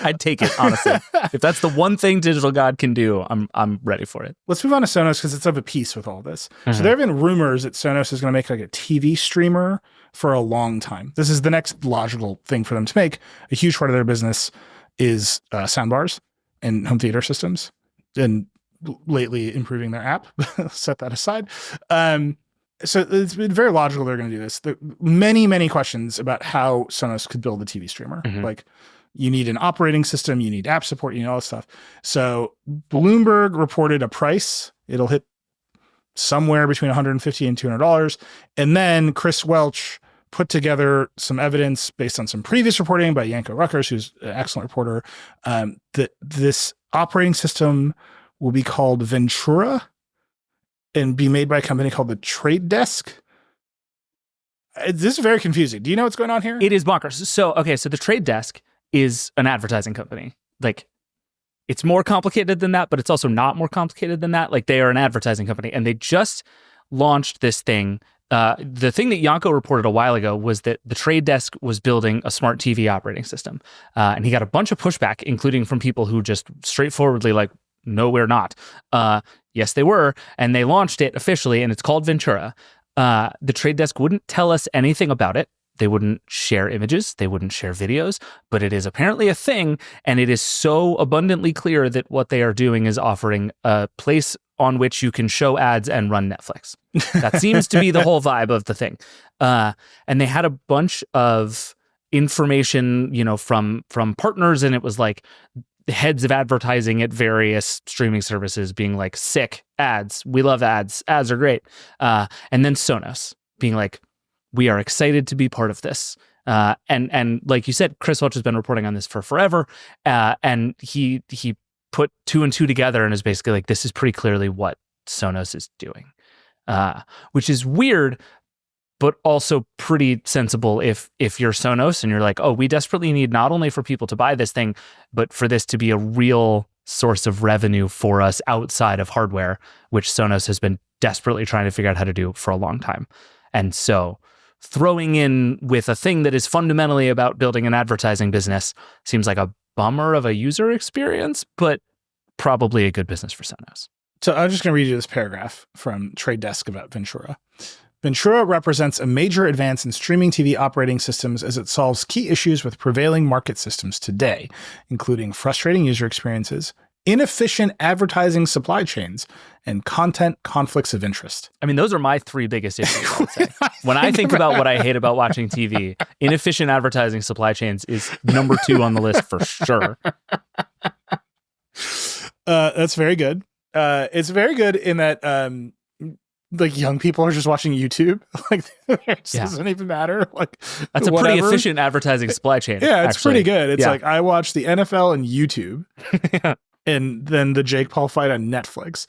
I'd take it honestly. If that's the one thing Digital God can do, I'm ready for it. Let's move on to Sonos because it's of a piece with all this. So there have been rumors that Sonos is gonna make like a TV streamer for a long time. This is the next logical thing for them to make. A huge part of their business is soundbars and home theater systems, and lately improving their app. Set that aside. So it's been very logical they're going to do this. There are many, many questions about how Sonos could build a TV streamer. Like you need an operating system, you need app support, you need all this stuff. So Bloomberg reported a price. It'll hit somewhere between $150 and $200. And then Chris Welch put together some evidence based on some previous reporting by Yanko Ruckers, who's an excellent reporter, that this operating system will be called Ventura and be made by a company called the Trade Desk. This is very confusing. Do you know what's going on here? It is bonkers. So the Trade Desk is an advertising company. Like, it's more complicated than that, but it's also not more complicated than that. Like, they are an advertising company, and they just launched this thing. The thing that Yanko reported a while ago was that the Trade Desk was building a smart TV operating system, and he got a bunch of pushback, including from people who just straightforwardly like, no, we're not. Yes, they were, and they launched it officially, and it's called Ventura. The Trade Desk wouldn't tell us anything about it. They wouldn't share images. They wouldn't share videos, but it is apparently a thing, and it is so abundantly clear that what they are doing is offering a place on which you can show ads and run Netflix. That seems to be the whole vibe of the thing. And they had a bunch of information, from partners, and it was like the heads of advertising at various streaming services being like, sick ads. We love ads. Ads are great. And then Sonos being like, we are excited to be part of this. And like you said, Chris Welch has been reporting on this for forever. And he put two and two together and is basically like, this is pretty clearly what Sonos is doing. which is weird, but also pretty sensible if you're Sonos and you're like, oh, we desperately need not only for people to buy this thing, but for this to be a real source of revenue for us outside of hardware, which Sonos has been desperately trying to figure out how to do for a long time. And so throwing in with a thing that is fundamentally about building an advertising business seems like a bummer of a user experience, but probably a good business for Sonos. So I'm just going to read you this paragraph from Trade Desk about Ventura. Ventura represents a major advance in streaming TV operating systems as it solves key issues with prevailing market systems today, including frustrating user experiences, inefficient advertising supply chains, and content conflicts of interest. I mean, those are my three biggest issues, I would say. When I think about what I hate about watching TV, inefficient advertising supply chains is number 2 on the list for sure. That's very good. It's very good in that like young people are just watching YouTube. Like it doesn't even matter. Like that's a pretty efficient advertising supply chain. Yeah, it's actually pretty good. It's like I watch the NFL on YouTube and then the Jake Paul fight on Netflix.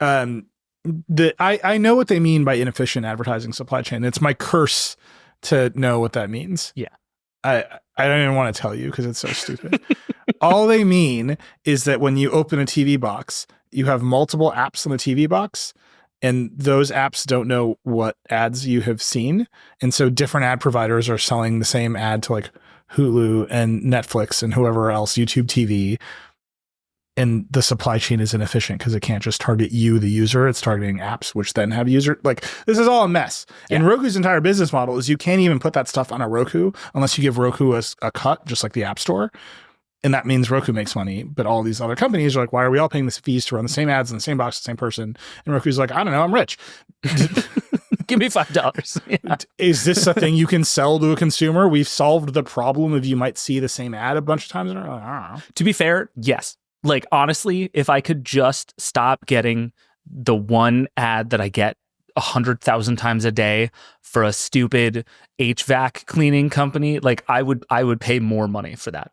I know what they mean by inefficient advertising supply chain. It's my curse to know what that means. Yeah. I don't even want to tell you because it's so stupid. All they mean is that when you open a TV box, you have multiple apps on the TV box, and those apps don't know what ads you have seen. And so different ad providers are selling the same ad to like Hulu and Netflix and whoever else, YouTube TV. And the supply chain is inefficient because it can't just target you, the user. It's targeting apps, which then have user. Like this is all a mess. Yeah. And Roku's entire business model is you can't even put that stuff on a Roku unless you give Roku a cut, just like the App Store. And that means Roku makes money. But all these other companies are like, why are we all paying this fees to run the same ads in the same box, the same person? And Roku's like, I don't know, I'm rich. Give me $5. Yeah. Is this a thing you can sell to a consumer? We've solved the problem of you might see the same ad a bunch of times. And like, I don't know. To be fair, yes. Like, honestly, if I could just stop getting the one ad that I get 100,000 times a day for a stupid HVAC cleaning company, like I would pay more money for that.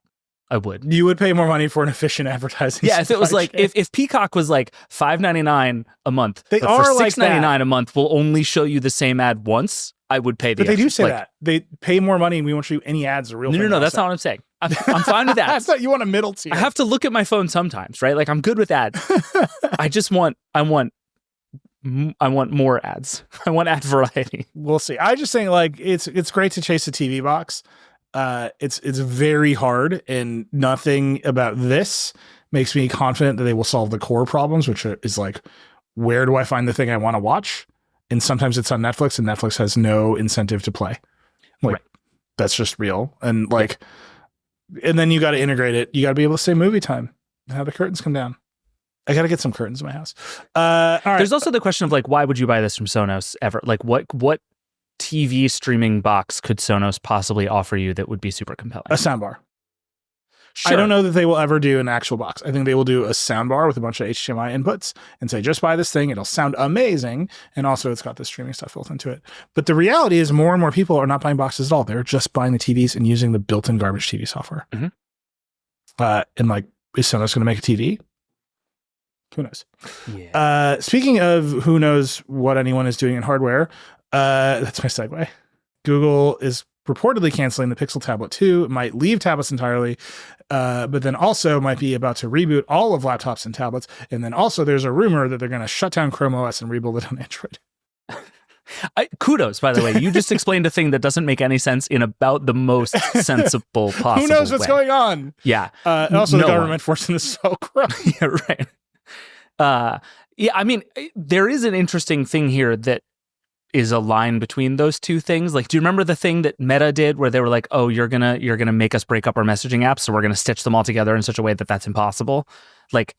I would. You would pay more money for an efficient advertising. Yeah, if it was like if Peacock was like $5.99 a month, they but are for like $6.99 a month will only show you the same ad once. I would pay the. But they do say like, that they pay more money and we won't show you any ads. No, that's not what I'm saying. I'm fine with that. That's not, you want a middle tier. I have to look at my phone sometimes, right? Like I'm good with ads. I want more ads. I want ad variety. We'll see. I just think like it's great to chase a TV box. It's very hard, and nothing about this makes me confident that they will solve the core problems, which is like, where do I find the thing I want to watch? And sometimes it's on Netflix, and Netflix has no incentive to play. Like right. That's just real. And like, and then you got to integrate it. You got to be able to say movie time and have the curtains come down. I got to get some curtains in my house. All right. There's also the question of like, why would you buy this from Sonos ever? Like what TV streaming box could Sonos possibly offer you that would be super compelling? A soundbar. Sure. I don't know that they will ever do an actual box. I think they will do a soundbar with a bunch of HDMI inputs and say, just buy this thing. It'll sound amazing. And also it's got the streaming stuff built into it. But the reality is more and more people are not buying boxes at all. They're just buying the TVs and using the built-in garbage TV software. Mm-hmm. And like, is Sonos going to make a TV? Who knows? Yeah. Speaking of who knows what anyone is doing in hardware, that's my segue. Google is reportedly canceling the Pixel Tablet 2. It might leave tablets entirely, but then also might be about to reboot all of laptops and tablets. And then also there's a rumor that they're going to shut down Chrome OS and rebuild it on Android. Kudos, by the way. You just explained a thing that doesn't make any sense in about the most sensible possible Who knows what's going on? Yeah. And also the government forcing this so Chrome. Yeah, right. Yeah, I mean, there is an interesting thing here that is a line between those two things. Like, do you remember the thing that Meta did where they were like, oh, you're gonna make us break up our messaging apps, so we're gonna stitch them all together in such a way that that's impossible? Like,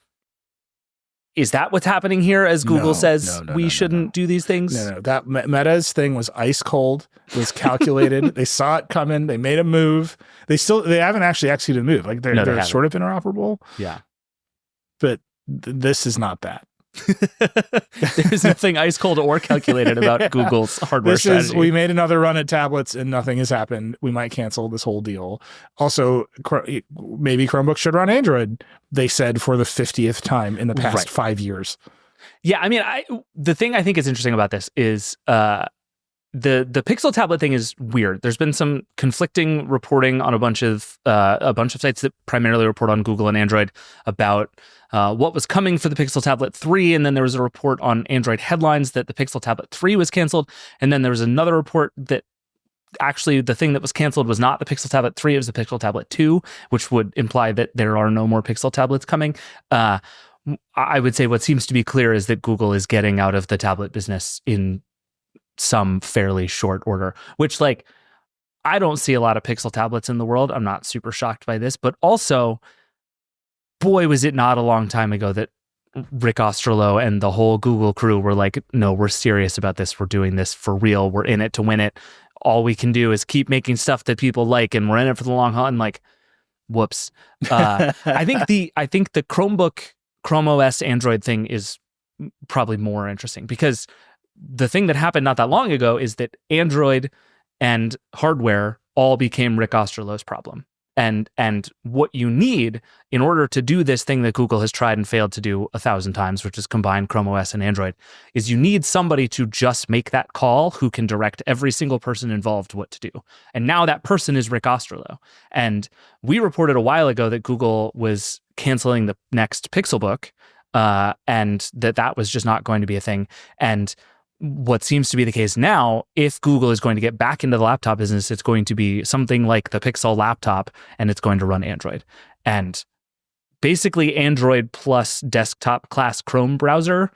is that what's happening here as Google says we shouldn't do these things? No. That Meta's thing was ice cold. It was calculated. They saw it coming. They made a move. They haven't actually executed a move. Like they're sort of interoperable. Yeah. But this is not that. There's nothing ice cold or calculated about Google's hardware strategy. We made another run at tablets and nothing has happened. We might cancel this whole deal. Also, maybe Chromebooks should run Android, they said for the 50th time in the past 5 years. Yeah, I mean, the thing I think is interesting about this is the Pixel tablet thing is weird. There's been some conflicting reporting on a bunch of sites that primarily report on Google and Android about what was coming for the Pixel Tablet 3, and then there was a report on Android headlines that the Pixel Tablet 3 was canceled, and then there was another report that actually the thing that was canceled was not the Pixel Tablet 3, it was the Pixel Tablet 2, which would imply that there are no more Pixel tablets coming. I would say what seems to be clear is that Google is getting out of the tablet business in some fairly short order, which, like, I don't see a lot of Pixel tablets in the world. I'm not super shocked by this, but also, boy, was it not a long time ago that Rick Osterloh and the whole Google crew were like, no, we're serious about this. We're doing this for real. We're in it to win it. All we can do is keep making stuff that people like, and we're in it for the long haul. And like, whoops. I think the Chromebook, Chrome OS, Android thing is probably more interesting, because the thing that happened not that long ago is that Android and hardware all became Rick Osterloh's problem. And what you need in order to do this thing that Google has tried and failed to do 1,000 times, which is combine Chrome OS and Android, is you need somebody to just make that call who can direct every single person involved what to do. And now that person is Rick Osterloh. And we reported a while ago that Google was canceling the next Pixelbook, and that was just not going to be a thing. And what seems to be the case now, if Google is going to get back into the laptop business, it's going to be something like the Pixel laptop, and it's going to run Android. And basically Android plus desktop class Chrome browser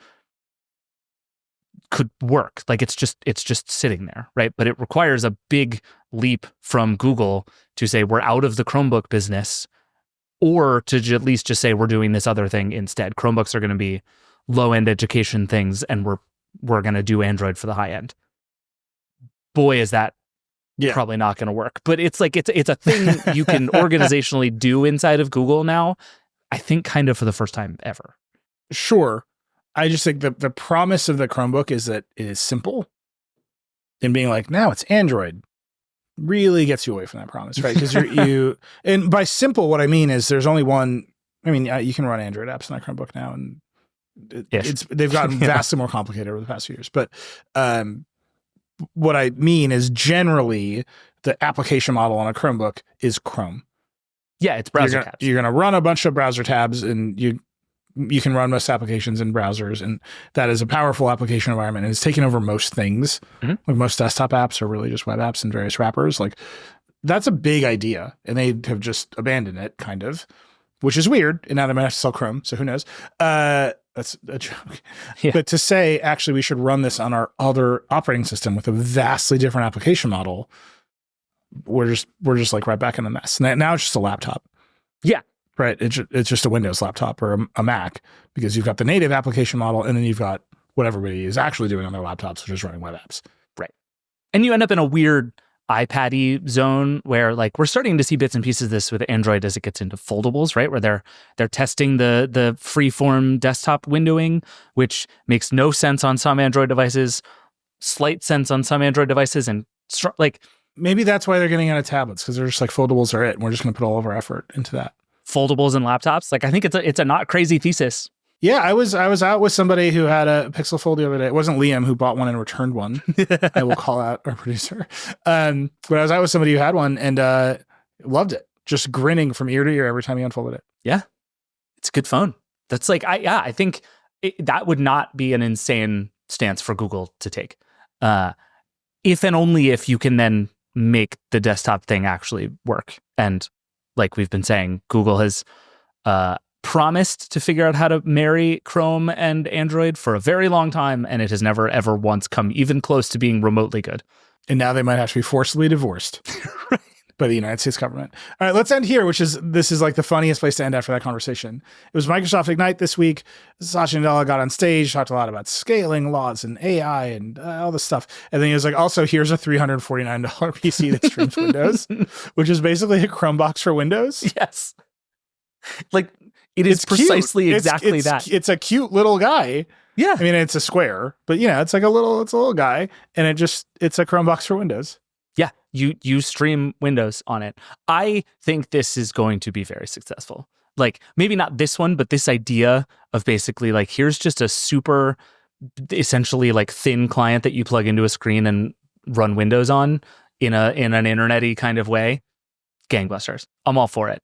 could work. Like, it's just sitting there, right? But it requires a big leap from Google to say we're out of the Chromebook business, or to at least just say we're doing this other thing instead. Chromebooks are going to be low-end education things, and we're going to do Android for the high end. Boy, is that probably not going to work. But it's like, it's a thing you can organizationally do inside of Google now, I think kind of for the first time ever. Sure. I just think the promise of the Chromebook is that it is simple, and being like, now it's Android really gets you away from that promise, right? Because and by simple, what I mean is there's only one, I mean, you can run Android apps on a Chromebook now, and they've gotten vastly more complicated over the past few years. But what I mean is generally the application model on a Chromebook is Chrome. Yeah, it's browser tabs. You're going to run a bunch of browser tabs, and you can run most applications in browsers, and that is a powerful application environment, and it's taken over most things. Mm-hmm. Like most desktop apps are really just web apps and various wrappers. Like, that's a big idea, and they have just abandoned it, kind of, which is weird. And now they might have to sell Chrome, so who knows? That's a joke. Yeah. But to say, actually, we should run this on our other operating system with a vastly different application model, we're just like right back in the mess. Now it's just a laptop. Yeah. Right. It's just a Windows laptop or a Mac, because you've got the native application model, and then you've got what everybody is actually doing on their laptops, which is running web apps. Right. And you end up in a weird iPad-y zone where, like, we're starting to see bits and pieces of this with Android as it gets into foldables, right? Where they're testing the freeform desktop windowing, which makes no sense on some Android devices, slight sense on some Android devices, and maybe that's why they're getting out of tablets, because they're just like, foldables are it, and we're just going to put all of our effort into that. Foldables and laptops. Like, I think it's a not crazy thesis. Yeah, I was out with somebody who had a Pixel Fold the other day. It wasn't Liam who bought one and returned one. I will call out our producer. But I was out with somebody who had one and loved it, just grinning from ear to ear every time he unfolded it. Yeah, it's a good phone. That's like, I think that would not be an insane stance for Google to take, if and only if you can then make the desktop thing actually work. And like we've been saying, Google has promised to figure out how to marry Chrome and Android for a very long time, and it has never, ever once come even close to being remotely good. And now they might have to be forcibly divorced right. by the United States government. All right, let's end here, this is like the funniest place to end after that conversation. It was Microsoft Ignite this week. Satya Nadella got on stage, talked a lot about scaling laws and AI and all this stuff. And then he was like, also, here's a $349 PC that streams Windows, which is basically a Chromebox for Windows. Yes. Like, it's precisely cute. Exactly that. It's a cute little guy. Yeah. I mean, it's a square, but it's like a little guy, and it's a Chromebox for Windows. Yeah. You stream Windows on it. I think this is going to be very successful. like maybe not this one, but this idea of basically like, here's just a super essentially like thin client that you plug into a screen and run Windows on in an internet-y kind of way. Gangbusters. I'm all for it.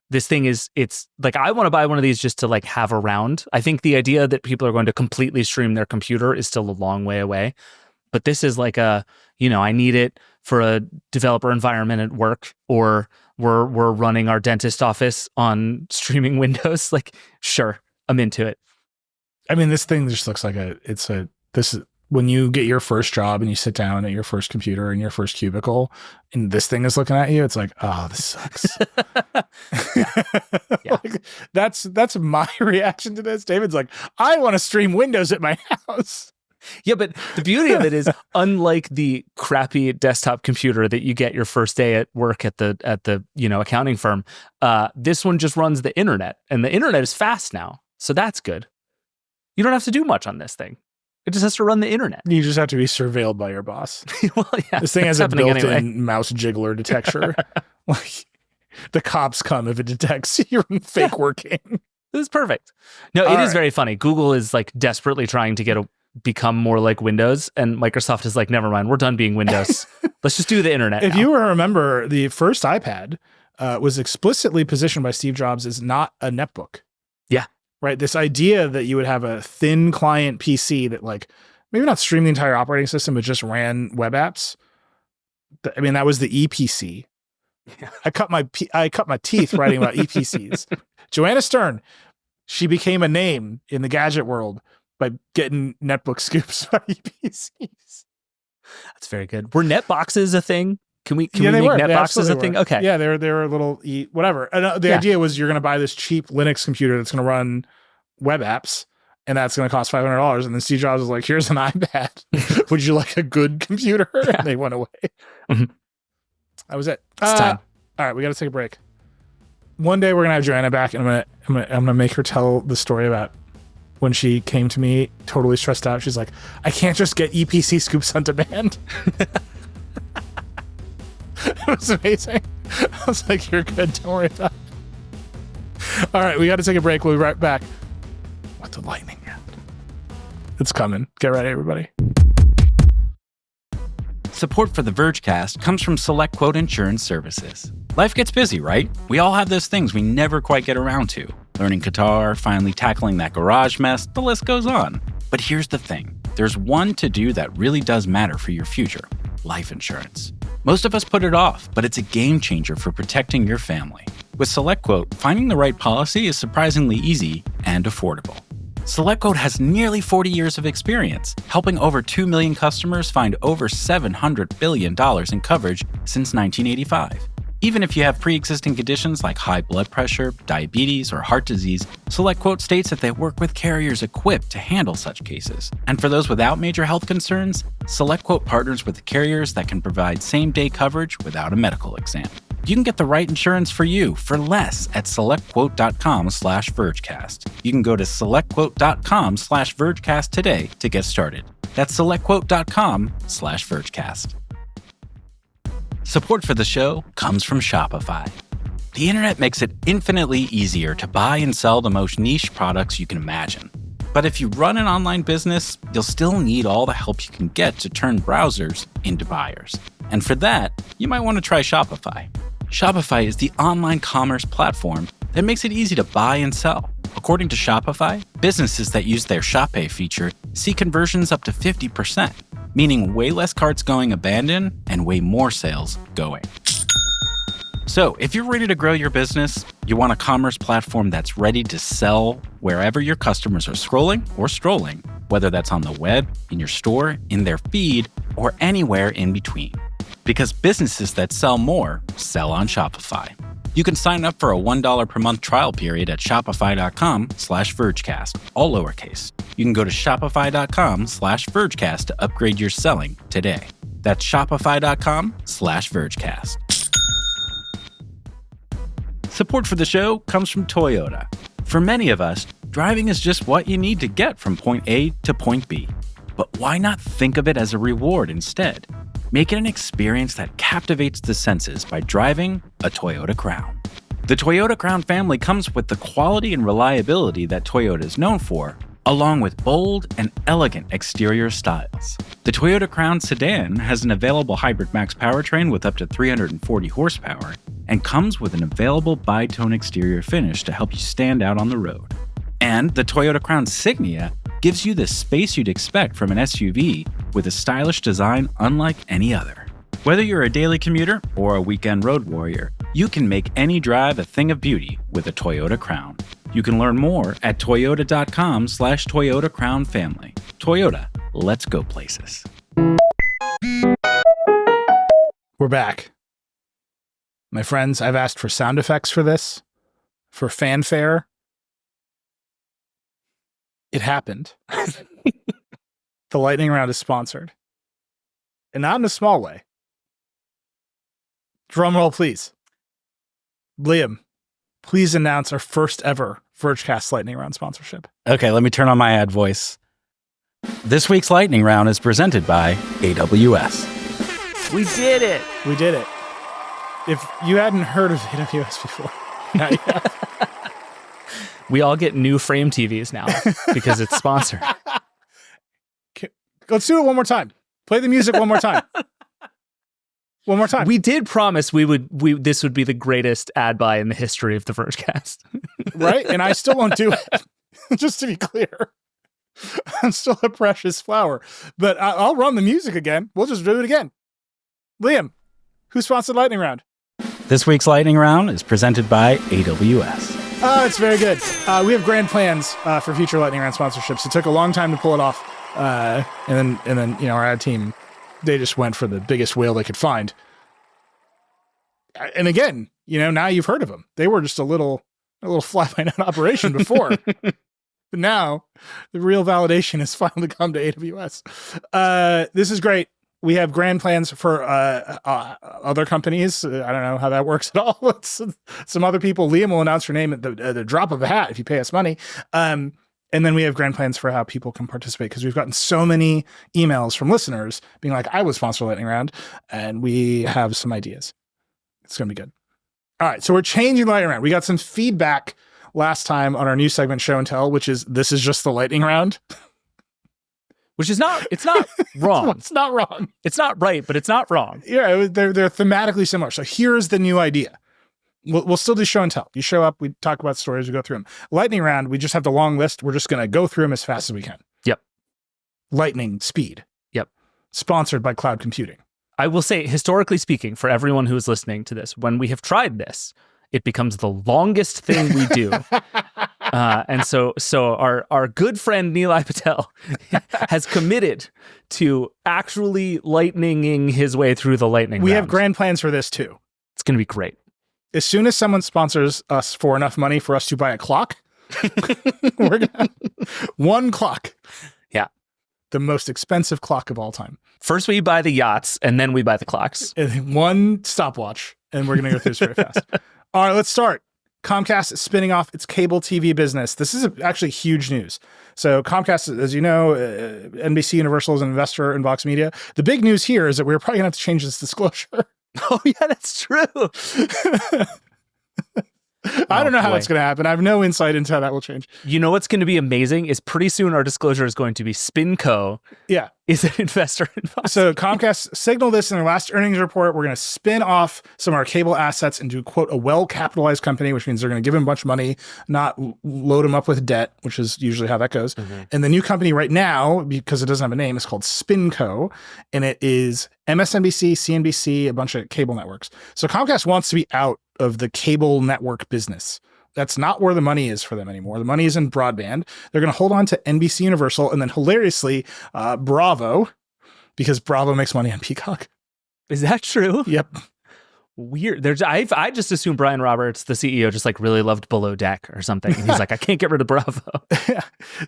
This thing it's like, I want to buy one of these just to like have around. I think the idea that people are going to completely stream their computer is still a long way away. But this is like I need it for a developer environment at work, or we're running our dentist office on streaming Windows. Like, sure, I'm into it. I mean, this thing just looks like this is when you get your first job and you sit down at your first computer in your first cubicle and this thing is looking at you, it's like, oh, this sucks. Yeah. Like, that's my reaction to this. David's like, I want to stream Windows at my house. Yeah, but the beauty of it is, unlike the crappy desktop computer that you get your first day at work at the accounting firm, this one just runs the internet, and the internet is fast now, so that's good. You don't have to do much on this thing. It just has to run the internet. You just have to be surveilled by your boss. Well, yeah, this thing has a built-in anyway. mouse jiggler detector. Like, the cops come if it detects you're fake working. This is perfect. No, it is very funny. Google is like desperately trying to become more like Windows, and Microsoft is like, never mind, we're done being Windows. Let's just do the internet. If now. you remember, the first iPad was explicitly positioned by Steve Jobs as not a netbook. Yeah. Right. This idea that you would have a thin client PC that like maybe not streamed the entire operating system, but just ran web apps. I mean, that was the EPC. Yeah. I cut my teeth writing about EPCs. Joanna Stern, she became a name in the gadget world by getting netbook scoops by EPCs. That's very good. Were netboxes a thing? Can we make were. netboxes a thing? Okay. Yeah, they were a little whatever. And the idea was you're going to buy this cheap Linux computer that's going to run web apps, and that's going to cost $500. And then Steve Jobs was like, here's an iPad. Would you like a good computer? Yeah. And they went away. Mm-hmm. That was it. It's time. All right, we got to take a break. One day we're going to have Joanna back, and I'm going to make her tell the story about when she came to me totally stressed out. She's like, I can't just get EPC scoops on demand. It was amazing. I was like, you're good. Don't worry about it. All right, we got to take a break. We'll be right back. What the lightning round? It's coming. Get ready, everybody. Support for the Vergecast comes from SelectQuote Insurance Services. Life gets busy, right? We all have those things we never quite get around to. Learning guitar, finally tackling that garage mess, the list goes on. But here's the thing. There's one to-do that really does matter for your future: life insurance. Most of us put it off, but it's a game changer for protecting your family. With SelectQuote, finding the right policy is surprisingly easy and affordable. SelectQuote has nearly 40 years of experience, helping over 2 million customers find over $700 billion in coverage since 1985. Even if you have pre-existing conditions like high blood pressure, diabetes, or heart disease, SelectQuote states that they work with carriers equipped to handle such cases. And for those without major health concerns, SelectQuote partners with carriers that can provide same-day coverage without a medical exam. You can get the right insurance for you for less at selectquote.com/Vergecast. You can go to selectquote.com/Vergecast today to get started. That's selectquote.com/Vergecast. Support for the show comes from Shopify. The internet makes it infinitely easier to buy and sell the most niche products you can imagine. But if you run an online business, you'll still need all the help you can get to turn browsers into buyers. And for that, you might want to try Shopify. Shopify is the online commerce platform that makes it easy to buy and sell. According to Shopify, businesses that use their Shop Pay feature see conversions up to 50%, meaning way less carts going abandoned and way more sales going. So if you're ready to grow your business, you want a commerce platform that's ready to sell wherever your customers are scrolling or strolling, whether that's on the web, in your store, in their feed, or anywhere in between. Because businesses that sell more sell on Shopify. You can sign up for a $1 per month trial period at shopify.com/Vergecast, all lowercase. You can go to shopify.com/Vergecast to upgrade your selling today. That's shopify.com/Vergecast. Support for the show comes from Toyota. For many of us, driving is just what you need to get from point A to point B. But why not think of it as a reward instead? Make it an experience that captivates the senses by driving a Toyota Crown. The Toyota Crown family comes with the quality and reliability that Toyota is known for, along with bold and elegant exterior styles. The Toyota Crown sedan has an available hybrid max powertrain with up to 340 horsepower and comes with an available bi-tone exterior finish to help you stand out on the road. And the Toyota Crown Signia gives you the space you'd expect from an SUV with a stylish design unlike any other. Whether you're a daily commuter or a weekend road warrior, you can make any drive a thing of beauty with a Toyota Crown. You can learn more at toyota.com/Toyota Crown Family. Toyota, let's go places. We're back. My friends, I've asked for sound effects for this, for fanfare. It happened. The lightning round is sponsored. And not in a small way. Drum roll, please. Liam, please announce our first ever Vergecast lightning round sponsorship. Okay, let me turn on my ad voice. This week's lightning round is presented by AWS. We did it. We did it. If you hadn't heard of AWS before, now you have. We all get new frame TVs now because it's sponsored. Let's do it one more time. Play the music one more time. One more time. We did promise this would be the greatest ad buy in the history of the Vergecast. Right? And I still won't do it. Just to be clear. I'm still a precious flower. But I'll run the music again. We'll just do it again. Liam, who sponsored Lightning Round? This week's lightning round is presented by AWS. Oh, it's very good. We have grand plans for future Lightning Round sponsorships. It took a long time to pull it off. And then our ad team, they just went for the biggest whale they could find. And again, now you've heard of them. They were just a little fly-by-night operation before. But now the real validation has finally come to AWS. This is great. We have grand plans for other companies. I don't know how that works at all. Some other people. Liam will announce your name at the drop of a hat if you pay us money. And then we have grand plans for how people can participate, because we've gotten so many emails from listeners being like, I would sponsor Lightning Round, and we have some ideas. It's going to be good. All right, so we're changing Lightning Round. We got some feedback last time on our new segment, Show and Tell, which is, this is just the Lightning Round. Which is it's not wrong. It's not wrong. It's not right, but it's not wrong. Yeah, they're thematically similar. So here's the new idea. We'll still do show and tell. You show up, we talk about stories, we go through them. Lightning round, we just have the long list. We're just going to go through them as fast as we can. Yep. Lightning speed. Yep. Sponsored by cloud computing. I will say, historically speaking, for everyone who is listening to this, when we have tried this, it becomes the longest thing we do. And so our good friend Nilay Patel has committed to actually lightninging his way through the lightning round. We have grand plans for this too. It's going to be great. As soon as someone sponsors us for enough money for us to buy a clock, we're gonna one clock. Yeah. The most expensive clock of all time. First we buy the yachts and then we buy the clocks. And one stopwatch, and we're going to go through this very fast. All right, let's start. Comcast is spinning off its cable TV business. This is actually huge news. So Comcast, as you know, NBC Universal is an investor in Vox Media. The big news here is that we're probably going to have to change this disclosure. Oh, yeah, that's true. I don't know how it's going to happen. I have no insight into how that will change. You know what's going to be amazing is pretty soon our disclosure is going to be SpinCo. Yeah. Is an investor in Vox. So Comcast signaled this in their last earnings report. We're going to spin off some of our cable assets into, quote, a well-capitalized company, which means they're going to give them a bunch of money, not load them up with debt, which is usually how that goes. Mm-hmm. And the new company right now, because it doesn't have a name, is called SpinCo, and it is MSNBC, CNBC, a bunch of cable networks. So Comcast wants to be out of the cable network business. That's not where the money is for them anymore. The money is in broadband. They're going to hold on to NBC Universal and then hilariously Bravo, because Bravo makes money on Peacock. Is that true? Yep. Weird. I just assumed Brian Roberts, the CEO, just like really loved Below Deck or something. And he's like, I can't get rid of Bravo.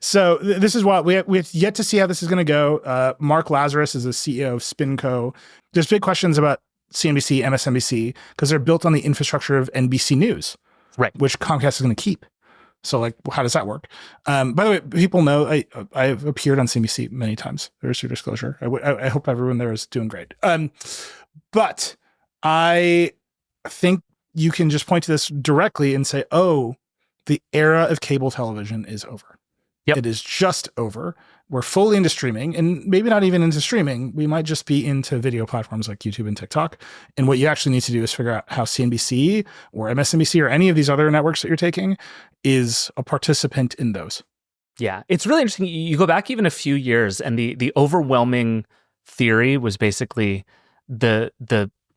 So this is what we have yet to see how this is going to go. Mark Lazarus is the CEO of SpinCo. There's big questions about CNBC, MSNBC, because they're built on the infrastructure of NBC News. Right, which Comcast is going to keep. So, like, how does that work? By the way, people know I've appeared on CNBC many times. There's your disclosure. I hope everyone there is doing great. But I think you can just point to this directly and say, oh, the era of cable television is over. Yep. It is just over. We're fully into streaming, and maybe not even into streaming. We might just be into video platforms like YouTube and TikTok. And what you actually need to do is figure out how CNBC or MSNBC or any of these other networks that you're taking is a participant in those. Yeah, it's really interesting. You go back even a few years, and the overwhelming theory was basically the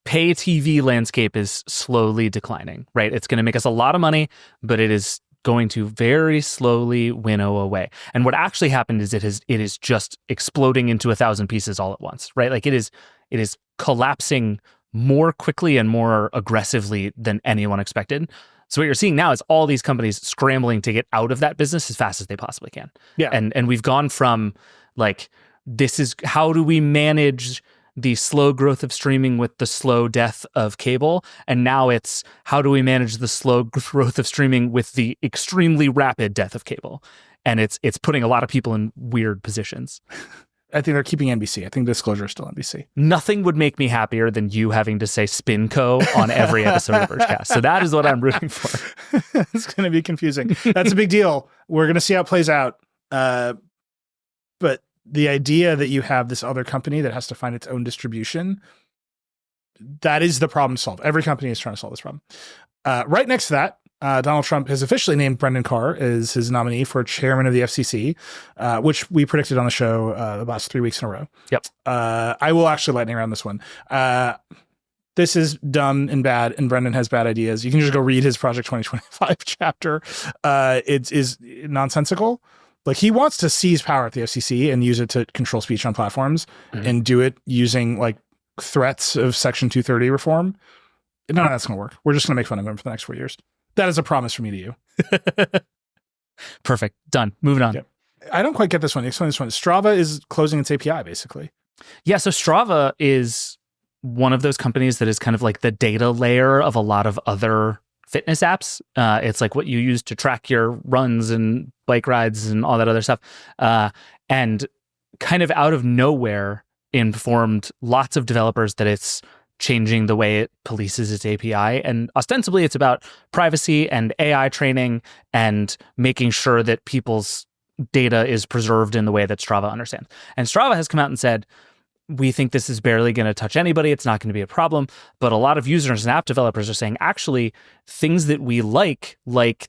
pay TV landscape is slowly declining, right? It's going to make us a lot of money, but it is going to very slowly winnow away. And what actually happened is it is just exploding into 1,000 pieces all at once, right? Like it is collapsing more quickly and more aggressively than anyone expected. So what you're seeing now is all these companies scrambling to get out of that business as fast as they possibly can. Yeah. And we've gone from like, this is how do we manage the slow growth of streaming with the slow death of cable. And now it's how do we manage the slow growth of streaming with the extremely rapid death of cable. And it's putting a lot of people in weird positions. I think they're keeping NBC. I think Disclosure is still NBC. Nothing would make me happier than you having to say Spinco on every episode of Vergecast. So that is what I'm rooting for. It's going to be confusing. That's a big deal. We're going to see how it plays out. But the idea that you have this other company that has to find its own distribution, that is the problem to solve. Every company is trying to solve this problem. Right next to that, Donald Trump has officially named Brendan Carr as his nominee for chairman of the FCC, which we predicted on the show the last 3 weeks in a row. Yep. I will actually lightning around this one. This is dumb and bad, and Brendan has bad ideas. You can just go read his Project 2025 chapter. It is nonsensical. Like he wants to seize power at the FCC and use it to control speech on platforms and do it using like threats of Section 230 reform. None of that's going to work. We're just going to make fun of him for the next 4 years. That is a promise from me to you. Perfect. Done. Moving on. Okay. I don't quite get this one. Explain this one. Strava is closing its API, basically. Yeah. So Strava is one of those companies that is kind of like the data layer of a lot of other fitness apps. It's like what you use to track your runs and bike rides and all that other stuff. And kind of out of nowhere informed lots of developers that it's changing the way it polices its API. And ostensibly it's about privacy and AI training and making sure that people's data is preserved in the way that Strava understands. And Strava has come out and said, we think this is barely going to touch anybody. It's not going to be a problem. But a lot of users and app developers are saying, actually, things that we like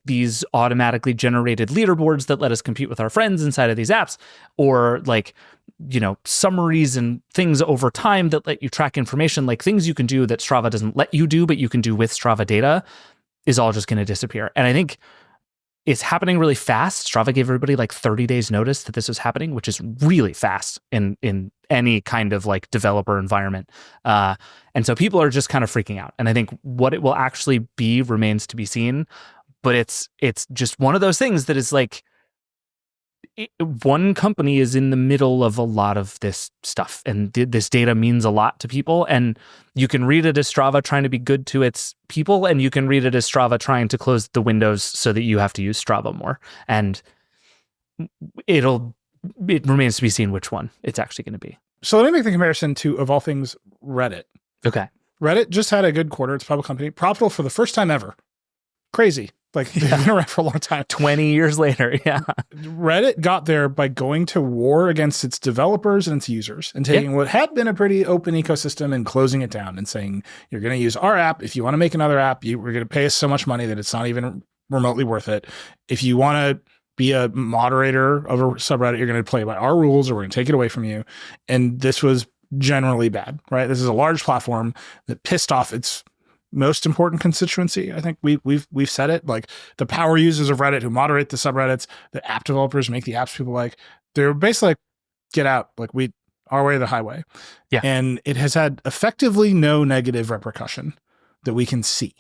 these automatically generated leaderboards that let us compete with our friends inside of these apps, or like, you know, summaries and things over time that let you track information, like things you can do that Strava doesn't let you do, but you can do with Strava data, is all just going to disappear. And I think it's happening really fast. Strava gave everybody like 30 days notice that this was happening, which is really fast in any kind of like developer environment. And so people are just kind of freaking out. And I think what it will actually be remains to be seen. But it's just one of those things that is like, one company is in the middle of a lot of this stuff, and this data means a lot to people. And you can read it as Strava trying to be good to its people, and you can read it as Strava trying to close the windows so that you have to use Strava more. And it remains to be seen which one it's actually going to be. So let me make the comparison to, of all things, Reddit. Okay. Reddit just had a good quarter. It's a public company, profitable for the first time ever. Crazy. Like they've been around for a long time. 20 years later, yeah. Reddit got there by going to war against its developers and its users and taking what had been a pretty open ecosystem and closing it down and saying, you're going to use our app. If you want to make another app, we're going to pay us so much money that it's not even remotely worth it. If you want to be a moderator of a subreddit, you're going to play by our rules or we're going to take it away from you. And this was generally bad, right? This is a large platform that pissed off its most important constituency. I think we've said it, like the power users of Reddit who moderate the subreddits, the app developers make the apps people like, they're basically like, get out, like our way or the highway. Yeah. And it has had effectively no negative repercussion that we can see,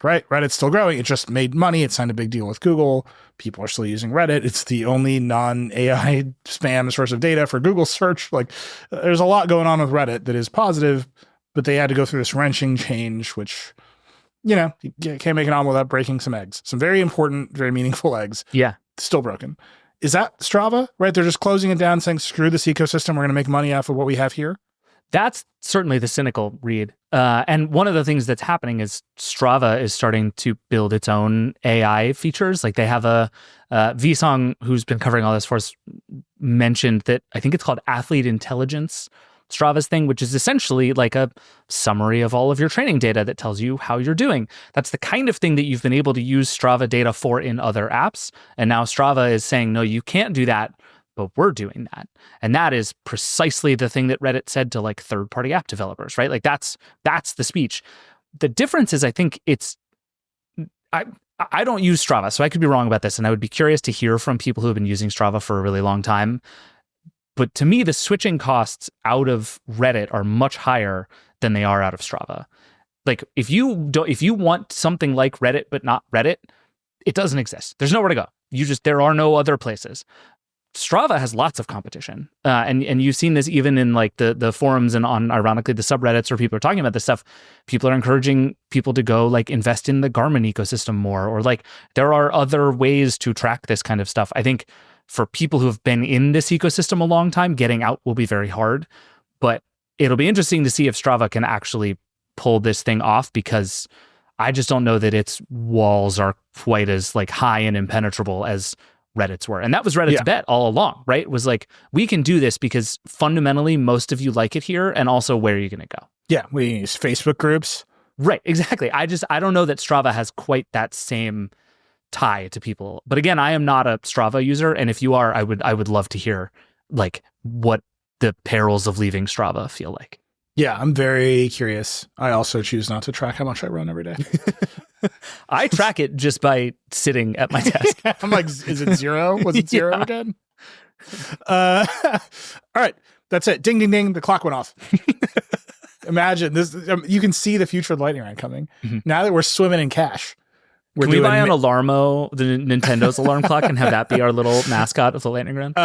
right? Reddit's still growing. It just made money. It signed a big deal with Google. People are still using Reddit. It's the only non-AI spam source of data for Google search. Like there's a lot going on with Reddit that is positive, but they had to go through this wrenching change, which, you know, you can't make an omelet without breaking some eggs. Some very important, very meaningful eggs. Yeah. Still broken. Is that Strava, right? They're just closing it down, saying, screw this ecosystem. We're going to make money off of what we have here. That's certainly the cynical read. And one of the things that's happening is Strava is starting to build its own AI features. Like they have a Vsong, who's been covering all this for us, mentioned that I think it's called Athlete Intelligence, Strava's thing, which is essentially like a summary of all of your training data that tells you how you're doing. That's the kind of thing that you've been able to use Strava data for in other apps. And now Strava is saying, no, you can't do that, but we're doing that. And that is precisely the thing that Reddit said to like third-party app developers, right? Like that's the speech. The difference is I think I don't use Strava, so I could be wrong about this, and I would be curious to hear from people who have been using Strava for a really long time. But to me, the switching costs out of Reddit are much higher than they are out of Strava. Like if you want something like Reddit but not Reddit, it doesn't exist. There's nowhere to go. There are no other places. Strava has lots of competition, and you've seen this even in like the forums and on, ironically, the subreddits where people are talking about this stuff. People are encouraging people to go like invest in the Garmin ecosystem more, or like there are other ways to track this kind of stuff. I think for people who have been in this ecosystem a long time, getting out will be very hard, but it'll be interesting to see if Strava can actually pull this thing off, because I just don't know that its walls are quite as like high and impenetrable as Reddit's were. And that was Reddit's bet all along, right? It was like, we can do this because fundamentally most of you like it here, and also where are you going to go? Yeah, we use Facebook groups. Right, exactly. I don't know that Strava has quite that same tie to people. But again, I am not a Strava user, and if you are, I would love to hear like what the perils of leaving Strava feel like. Yeah, I'm very curious. I also choose not to track how much I run every day. I track it just by sitting at my desk. I'm like, is it zero? Was it zero again? All right, that's it. Ding, ding, ding. The clock went off. Imagine this. You can see the future of the lightning round coming. Mm-hmm. Now that we're swimming in cash. Can we buy an Alarmo, the Nintendo's alarm clock, and have that be our little mascot of the lightning round?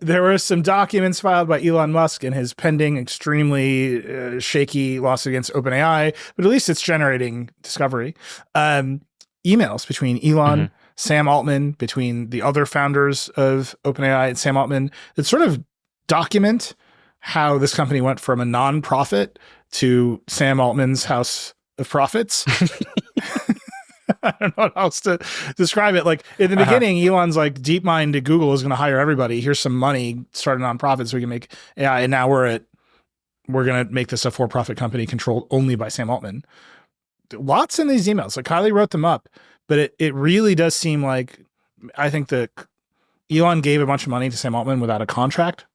There were some documents filed by Elon Musk in his pending extremely shaky lawsuit against OpenAI, but at least it's generating discovery. Emails between Elon, Sam Altman, between the other founders of OpenAI and Sam Altman that sort of document how this company went from a nonprofit to Sam Altman's house of profits. I don't know how else to describe it. Like in the beginning, Elon's like, DeepMind at Google is going to hire everybody. Here's some money, start a nonprofit so we can make AI. And now we're going to make this a for-profit company controlled only by Sam Altman. Lots in these emails. Like Kylie wrote them up, but it really does seem like, I think that Elon gave a bunch of money to Sam Altman without a contract.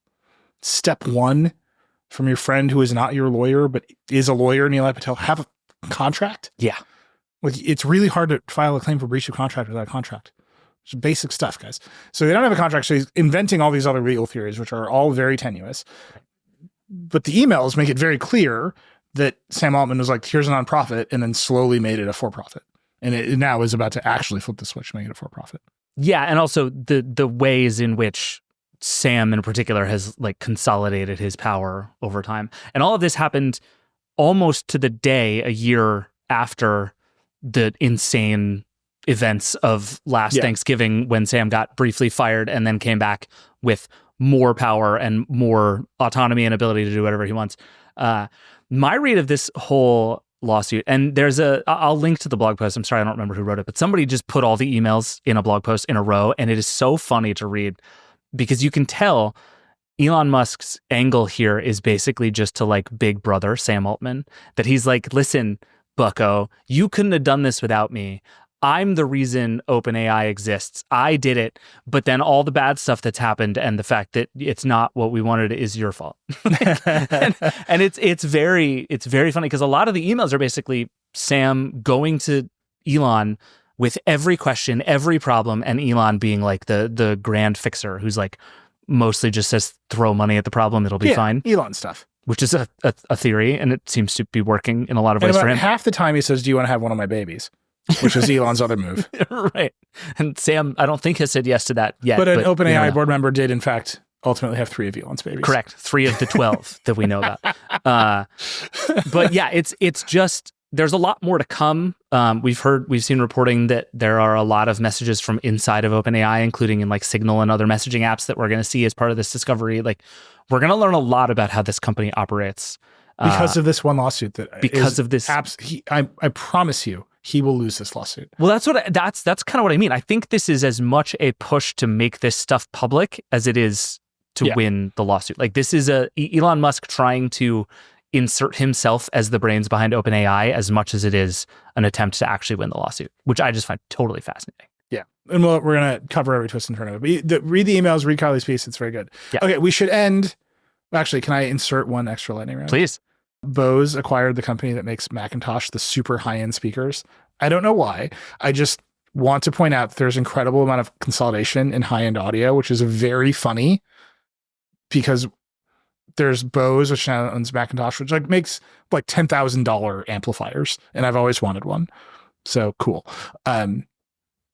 Step one from your friend who is not your lawyer, but is a lawyer, Nilay Patel, have a contract. Yeah. Like it's really hard to file a claim for breach of contract without a contract. It's basic stuff, guys. So they don't have a contract. So he's inventing all these other legal theories, which are all very tenuous. But the emails make it very clear that Sam Altman was like, here's a nonprofit, and then slowly made it a for-profit. And it now is about to actually flip the switch, make it a for-profit. Yeah. And also the ways in which Sam in particular has like consolidated his power over time. And all of this happened almost to the day a year after the insane events of last Thanksgiving, when Sam got briefly fired and then came back with more power and more autonomy and ability to do whatever he wants. My read of this whole lawsuit, and I'll link to the blog post. I'm sorry, I don't remember who wrote it, but somebody just put all the emails in a blog post in a row, and it is so funny to read because you can tell Elon Musk's angle here is basically just to like big brother Sam Altman, that he's like, listen, bucko, you couldn't have done this without me. I'm the reason OpenAI exists. I did it, but then all the bad stuff that's happened and the fact that it's not what we wanted is your fault. and it's very funny because a lot of the emails are basically Sam going to Elon with every question, every problem, and Elon being like the grand fixer who's like mostly just says throw money at the problem, it'll be fine. Elon stuff. Which is a theory, and it seems to be working in a lot of ways for him. Half the time he says, do you want to have one of my babies? Which is Elon's other move. Right. And Sam, I don't think has said yes to that yet. But an OpenAI board member did, in fact, ultimately have 3 of Elon's babies. Correct. 3 of the 12 that we know about. But yeah, it's just, there's a lot more to come. We've seen reporting that there are a lot of messages from inside of OpenAI, including in like Signal and other messaging apps that we're going to see as part of this discovery. Like, we're going to learn a lot about how this company operates because of this one lawsuit. I promise you, he will lose this lawsuit. Well, that's kind of what I mean. I think this is as much a push to make this stuff public as it is to win the lawsuit. Like, this is Elon Musk trying to insert himself as the brains behind OpenAI as much as it is an attempt to actually win the lawsuit, which I just find totally fascinating. Yeah. And we're going to cover every twist and turn of it. But read the emails, read Kylie's piece. It's very good. Yeah. Okay, we should end. Actually, can I insert one extra lightning round? Please. Bose acquired the company that makes Macintosh, the super high-end speakers. I don't know why. I just want to point out that there's incredible amount of consolidation in high-end audio, which is very funny because there's Bose, which now owns Macintosh, which like makes like $10,000 amplifiers, and I've always wanted one. So cool.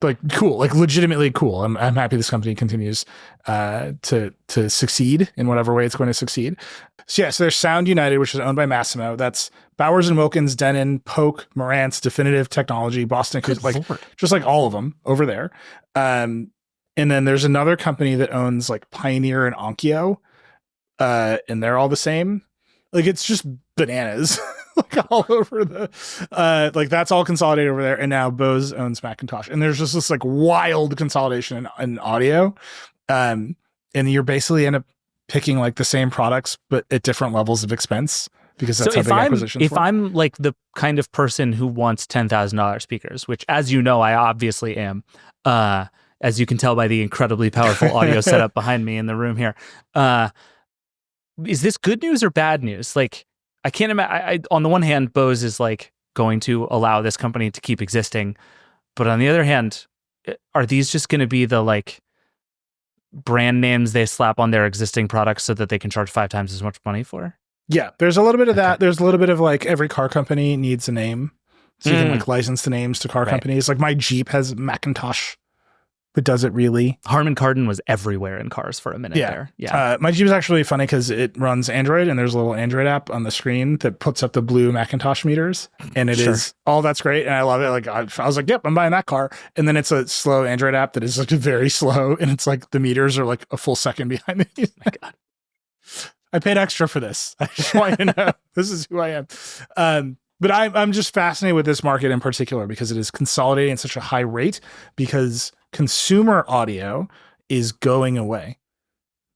Like legitimately cool. I'm happy this company continues to succeed in whatever way it's going to succeed. So there's Sound United, which is owned by Massimo. That's Bowers and Wilkins, Denon, Polk, Marantz, Definitive Technology, Boston, just like all of them over there. And then there's another company that owns like Pioneer and Onkyo, and they're all the same. Like, it's just bananas. Like all over like that's all consolidated over there. And now Bose owns Macintosh. And there's just this like wild consolidation in audio. And you basically end up picking like the same products, but at different levels of expense, because that's how big acquisitions work. If I'm like the kind of person who wants $10,000 speakers, which, as you know, I obviously am, as you can tell by the incredibly powerful audio setup behind me in the room here, is this good news or bad news? Like, I can't imagine. On the one hand, Bose is like going to allow this company to keep existing, but on the other hand, are these just going to be the like brand names they slap on their existing products so that they can charge 5 times as much money for? Yeah, there's a little bit of that. There's a little bit of like every car company needs a name, so you can like license the names to car companies. Like my Jeep has Macintosh, but does it really? Harman Kardon was everywhere in cars for a minute there. Yeah. My Jeep is actually funny because it runs Android, and there's a little Android app on the screen that puts up the blue Macintosh meters, and it is all that's great. And I love it. Like I was like, yep, I'm buying that car. And then it's a slow Android app that is like very slow. And it's like the meters are like a full second behind me. Oh my God. I paid extra for this. I just want you to know this is who I am. But I'm just fascinated with this market in particular because it is consolidating at such a high rate, because consumer audio is going away.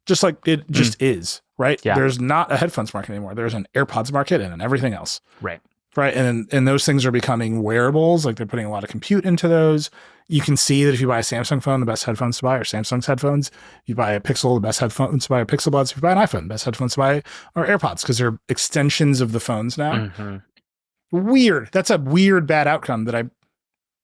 Just like it just is, right? Yeah. There's not a headphones market anymore. There's an AirPods market and an everything else. Right. Right. And those things are becoming wearables. Like they're putting a lot of compute into those. You can see that if you buy a Samsung phone, the best headphones to buy are Samsung's headphones. If you buy a Pixel, the best headphones to buy are Pixel Buds. If you buy an iPhone, the best headphones to buy are AirPods, because they're extensions of the phones now. Mm-hmm. Weird. That's a weird bad outcome that I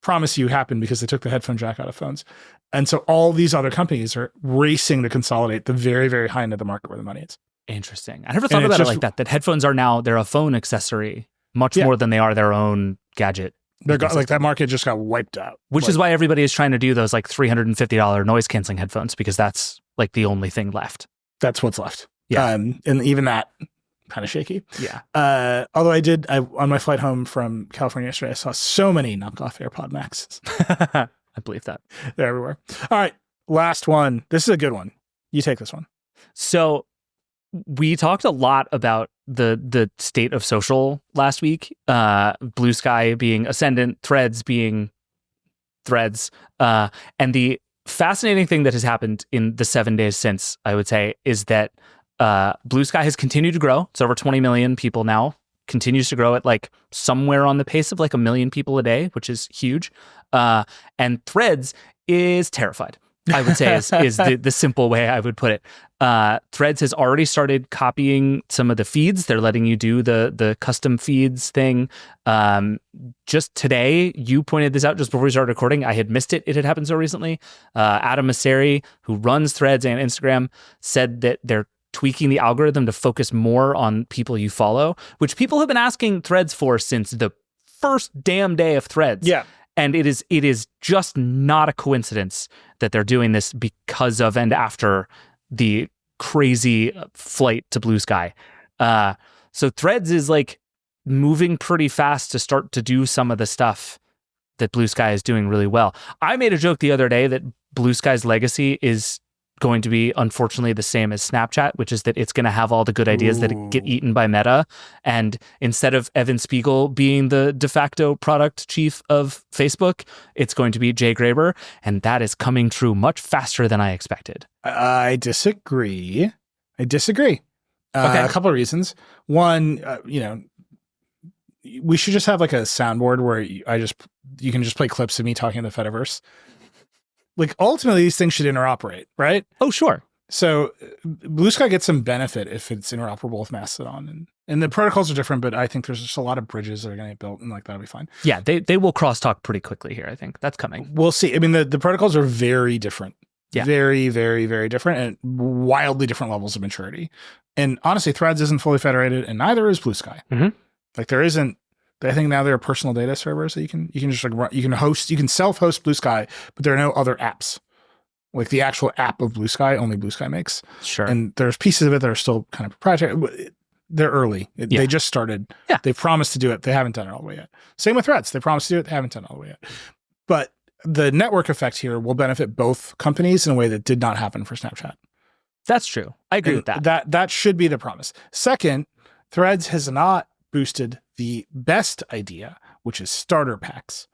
promise you happened because they took the headphone jack out of phones. And so all these other companies are racing to consolidate the very, very high end of the market where the money is. Interesting. I never thought about it like that headphones are now, they're a phone accessory much more than they are their own gadget. Like that market just got wiped out. Which is why everybody is trying to do those like $350 noise canceling headphones, because that's like the only thing left. That's what's left. Yeah. And even that kind of shaky. Yeah. Although I on my flight home from California yesterday, I saw so many knockoff AirPod Maxes. I believe that. They're everywhere. All right. Last one. This is a good one. You take this one. So we talked a lot about the state of social last week. Blue Sky being ascendant, Threads being Threads. And the fascinating thing that has happened in the 7 days since, I would say, is that Blue Sky has continued to grow. It's over 20 million people now. Continues to grow at like somewhere on the pace of like 1 million people a day, which is huge. And Threads is terrified, I would say, is the simple way I would put it. Threads has already started copying some of the feeds. They're letting you do the custom feeds thing. Just today, you pointed this out just before we started recording. I had missed it. It had happened so recently. Adam Mosseri, who runs Threads and Instagram, said that they're tweaking the algorithm to focus more on people you follow, which people have been asking Threads for since the first damn day of Threads. Yeah. And it is just not a coincidence that they're doing this because of and after the crazy flight to Blue Sky. So Threads is like moving pretty fast to start to do some of the stuff that Blue Sky is doing really well. I made a joke the other day that Blue Sky's legacy is going to be, unfortunately, the same as Snapchat, which is that it's going to have all the good ideas that get eaten by Meta. And instead of Evan Spiegel being the de facto product chief of Facebook, it's going to be Jay Graber. And that is coming true much faster than I expected. I disagree. Okay. A couple of reasons. One, we should just have like a soundboard where you can just play clips of me talking in the Fediverse. Like ultimately these things should interoperate, right? Oh, sure. So Blue Sky gets some benefit if it's interoperable with Mastodon, and the protocols are different, but I think there's just a lot of bridges that are going to get built, and like that'll be fine. Yeah, they will crosstalk pretty quickly here. I think that's coming. We'll see. I mean, the protocols are very different. Yeah. Very, very, very different, and wildly different levels of maturity. And honestly, Threads isn't fully federated, and neither is Blue Sky. Mm-hmm. Like there isn't. I think now there are personal data servers that you can just like run, you can self-host Blue Sky, but there are no other apps. Like the actual app of Blue Sky, only Blue Sky makes. Sure. And there's pieces of it that are still kind of proprietary. They're early. They just started. Yeah. They promised to do it. They haven't done it all the way yet. Same with Threads. They promised to do it. They haven't done it all the way yet. But the network effect here will benefit both companies in a way that did not happen for Snapchat. That's true. I agree with that. That should be the promise. Second, Threads has not boosted the best idea, which is starter packs.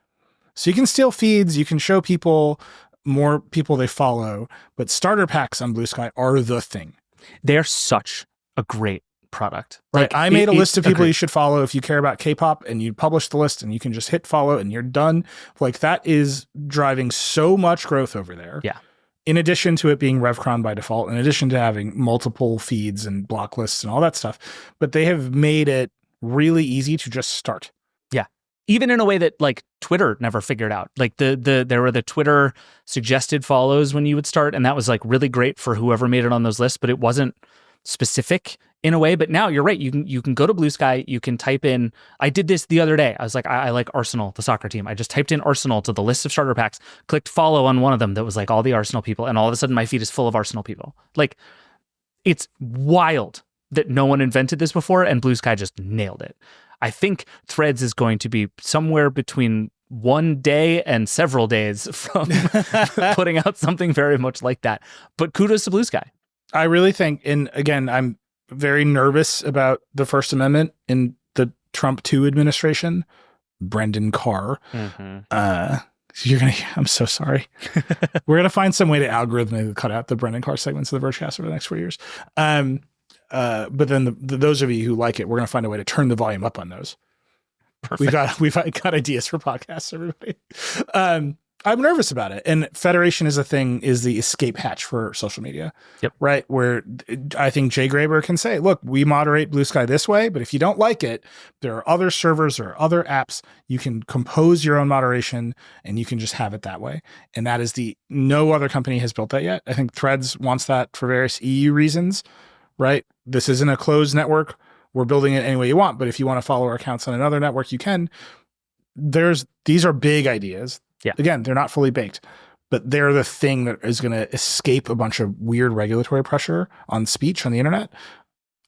So you can steal feeds, you can show people more people they follow, but starter packs on Blue Sky are the thing. They're such a great product. Right. I made a list of people you should follow if you care about K-pop, and you publish the list and you can just hit follow and you're done. Like that is driving so much growth over there. Yeah. In addition to it being RevCron by default, in addition to having multiple feeds and block lists and all that stuff, but they have made it really easy to just start. Yeah. Even in a way that like Twitter never figured out. Like there were the Twitter suggested follows when you would start, and that was like really great for whoever made it on those lists, but it wasn't specific in a way. But now you're right. You can go to Blue Sky, you can type in, I did this the other day. I was like, I like Arsenal, the soccer team. I just typed in Arsenal to the list of starter packs, clicked follow on one of them that was like all the Arsenal people, and all of a sudden my feed is full of Arsenal people. Like it's wild that no one invented this before, and Blue Sky just nailed it. I think Threads is going to be somewhere between one day and several days from putting out something very much like that. But kudos to Blue Sky. I really think, and again, I'm very nervous about the First Amendment in the Trump 2 administration. Brendan Carr. I'm so sorry. We're going to find some way to algorithmically cut out the Brendan Carr segments of the Vergecast over the next 4 years. But then those of you who like it, we're going to find a way to turn the volume up on those. Perfect. We've got ideas for podcasts, everybody. I'm nervous about it. And federation is the escape hatch for social media. Yep. Right. Where I think Jay Graber can say, look, we moderate Blue Sky this way, but if you don't like it, there are other servers or other apps. You can compose your own moderation and you can just have it that way. And that is no other company has built that yet. I think Threads wants that for various EU reasons, right? This isn't a closed network. We're building it any way you want, but if you want to follow our accounts on another network, you can. These are big ideas. Yeah. Again, they're not fully baked, but they're the thing that is going to escape a bunch of weird regulatory pressure on speech on the internet.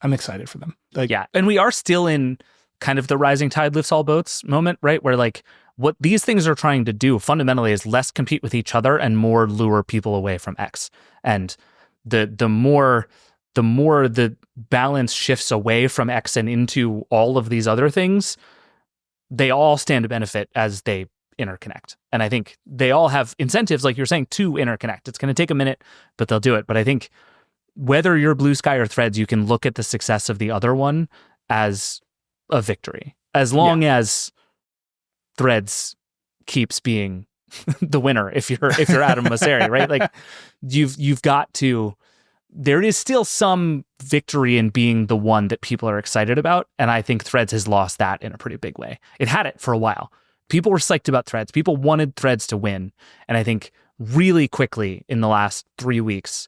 I'm excited for them. Yeah. And we are still in kind of the rising tide lifts all boats moment, right? Where like what these things are trying to do fundamentally is less compete with each other and more lure people away from X. And the more the balance shifts away from X and into all of these other things, they all stand to benefit as they interconnect. And I think they all have incentives, like you're saying, to interconnect. It's going to take a minute, but they'll do it. But I think whether you're Blue Sky or Threads, you can look at the success of the other one as a victory, as long as Threads keeps being the winner. If you're Adam Mosseri, right? Like you've got to. There is still some victory in being the one that people are excited about, and I think Threads has lost that in a pretty big way. It had it for a while. People were psyched about Threads. People wanted Threads to win, and I think really quickly in the last 3 weeks,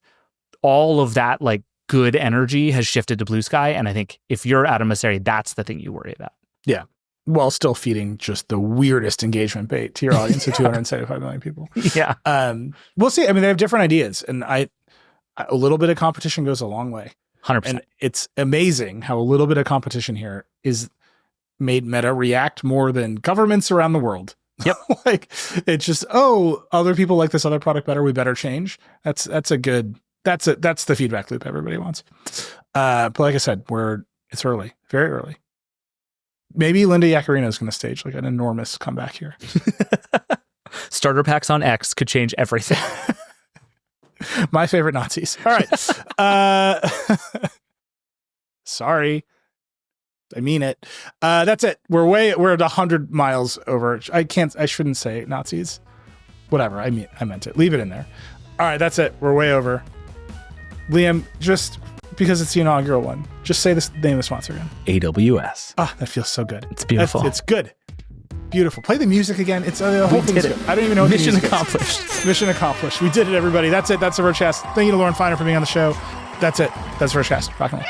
all of that like good energy has shifted to Blue Sky, and I think if you're Adam Mosseri, that's the thing you worry about. Yeah. While still feeding just the weirdest engagement bait to your audience of 275 million people. Yeah. We'll see. I mean, they have different ideas, and a little bit of competition goes a long way. 100%. And it's amazing how a little bit of competition here is made Meta react more than governments around the world. Yep. Like it's just, oh, other people like this other product better. We better change. That's the feedback loop everybody wants. But like I said, it's early, very early. Maybe Linda Yaccarino is going to stage like an enormous comeback here. Starter packs on X could change everything. My favorite Nazis. All right. Sorry. I mean it. That's it. We're at 100 miles over. I shouldn't say Nazis. Whatever. I meant it. Leave it in there. All right. That's it. We're way over. Liam, just because it's the inaugural one, just say the name of the sponsor again. AWS. Ah, that feels so good. It's beautiful. It's good. Beautiful. Play the music again. It's the whole thing's good. I don't even know what Mission the music accomplished. is. Mission accomplished. We did it, everybody. That's it. That's the Vergecast. Thank you to Lauren Feiner for being on the show. That's it. That's Vergecast. Rock and roll.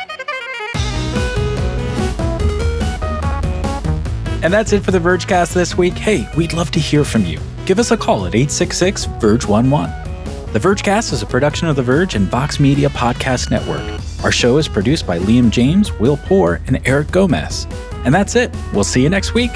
And that's it for the Vergecast this week. Hey, we'd love to hear from you. Give us a call at 866-VERGE11. The Vergecast is a production of The Verge and Vox Media Podcast Network. Our show is produced by Liam James, Will Poor, and Eric Gomez. And that's it. We'll see you next week.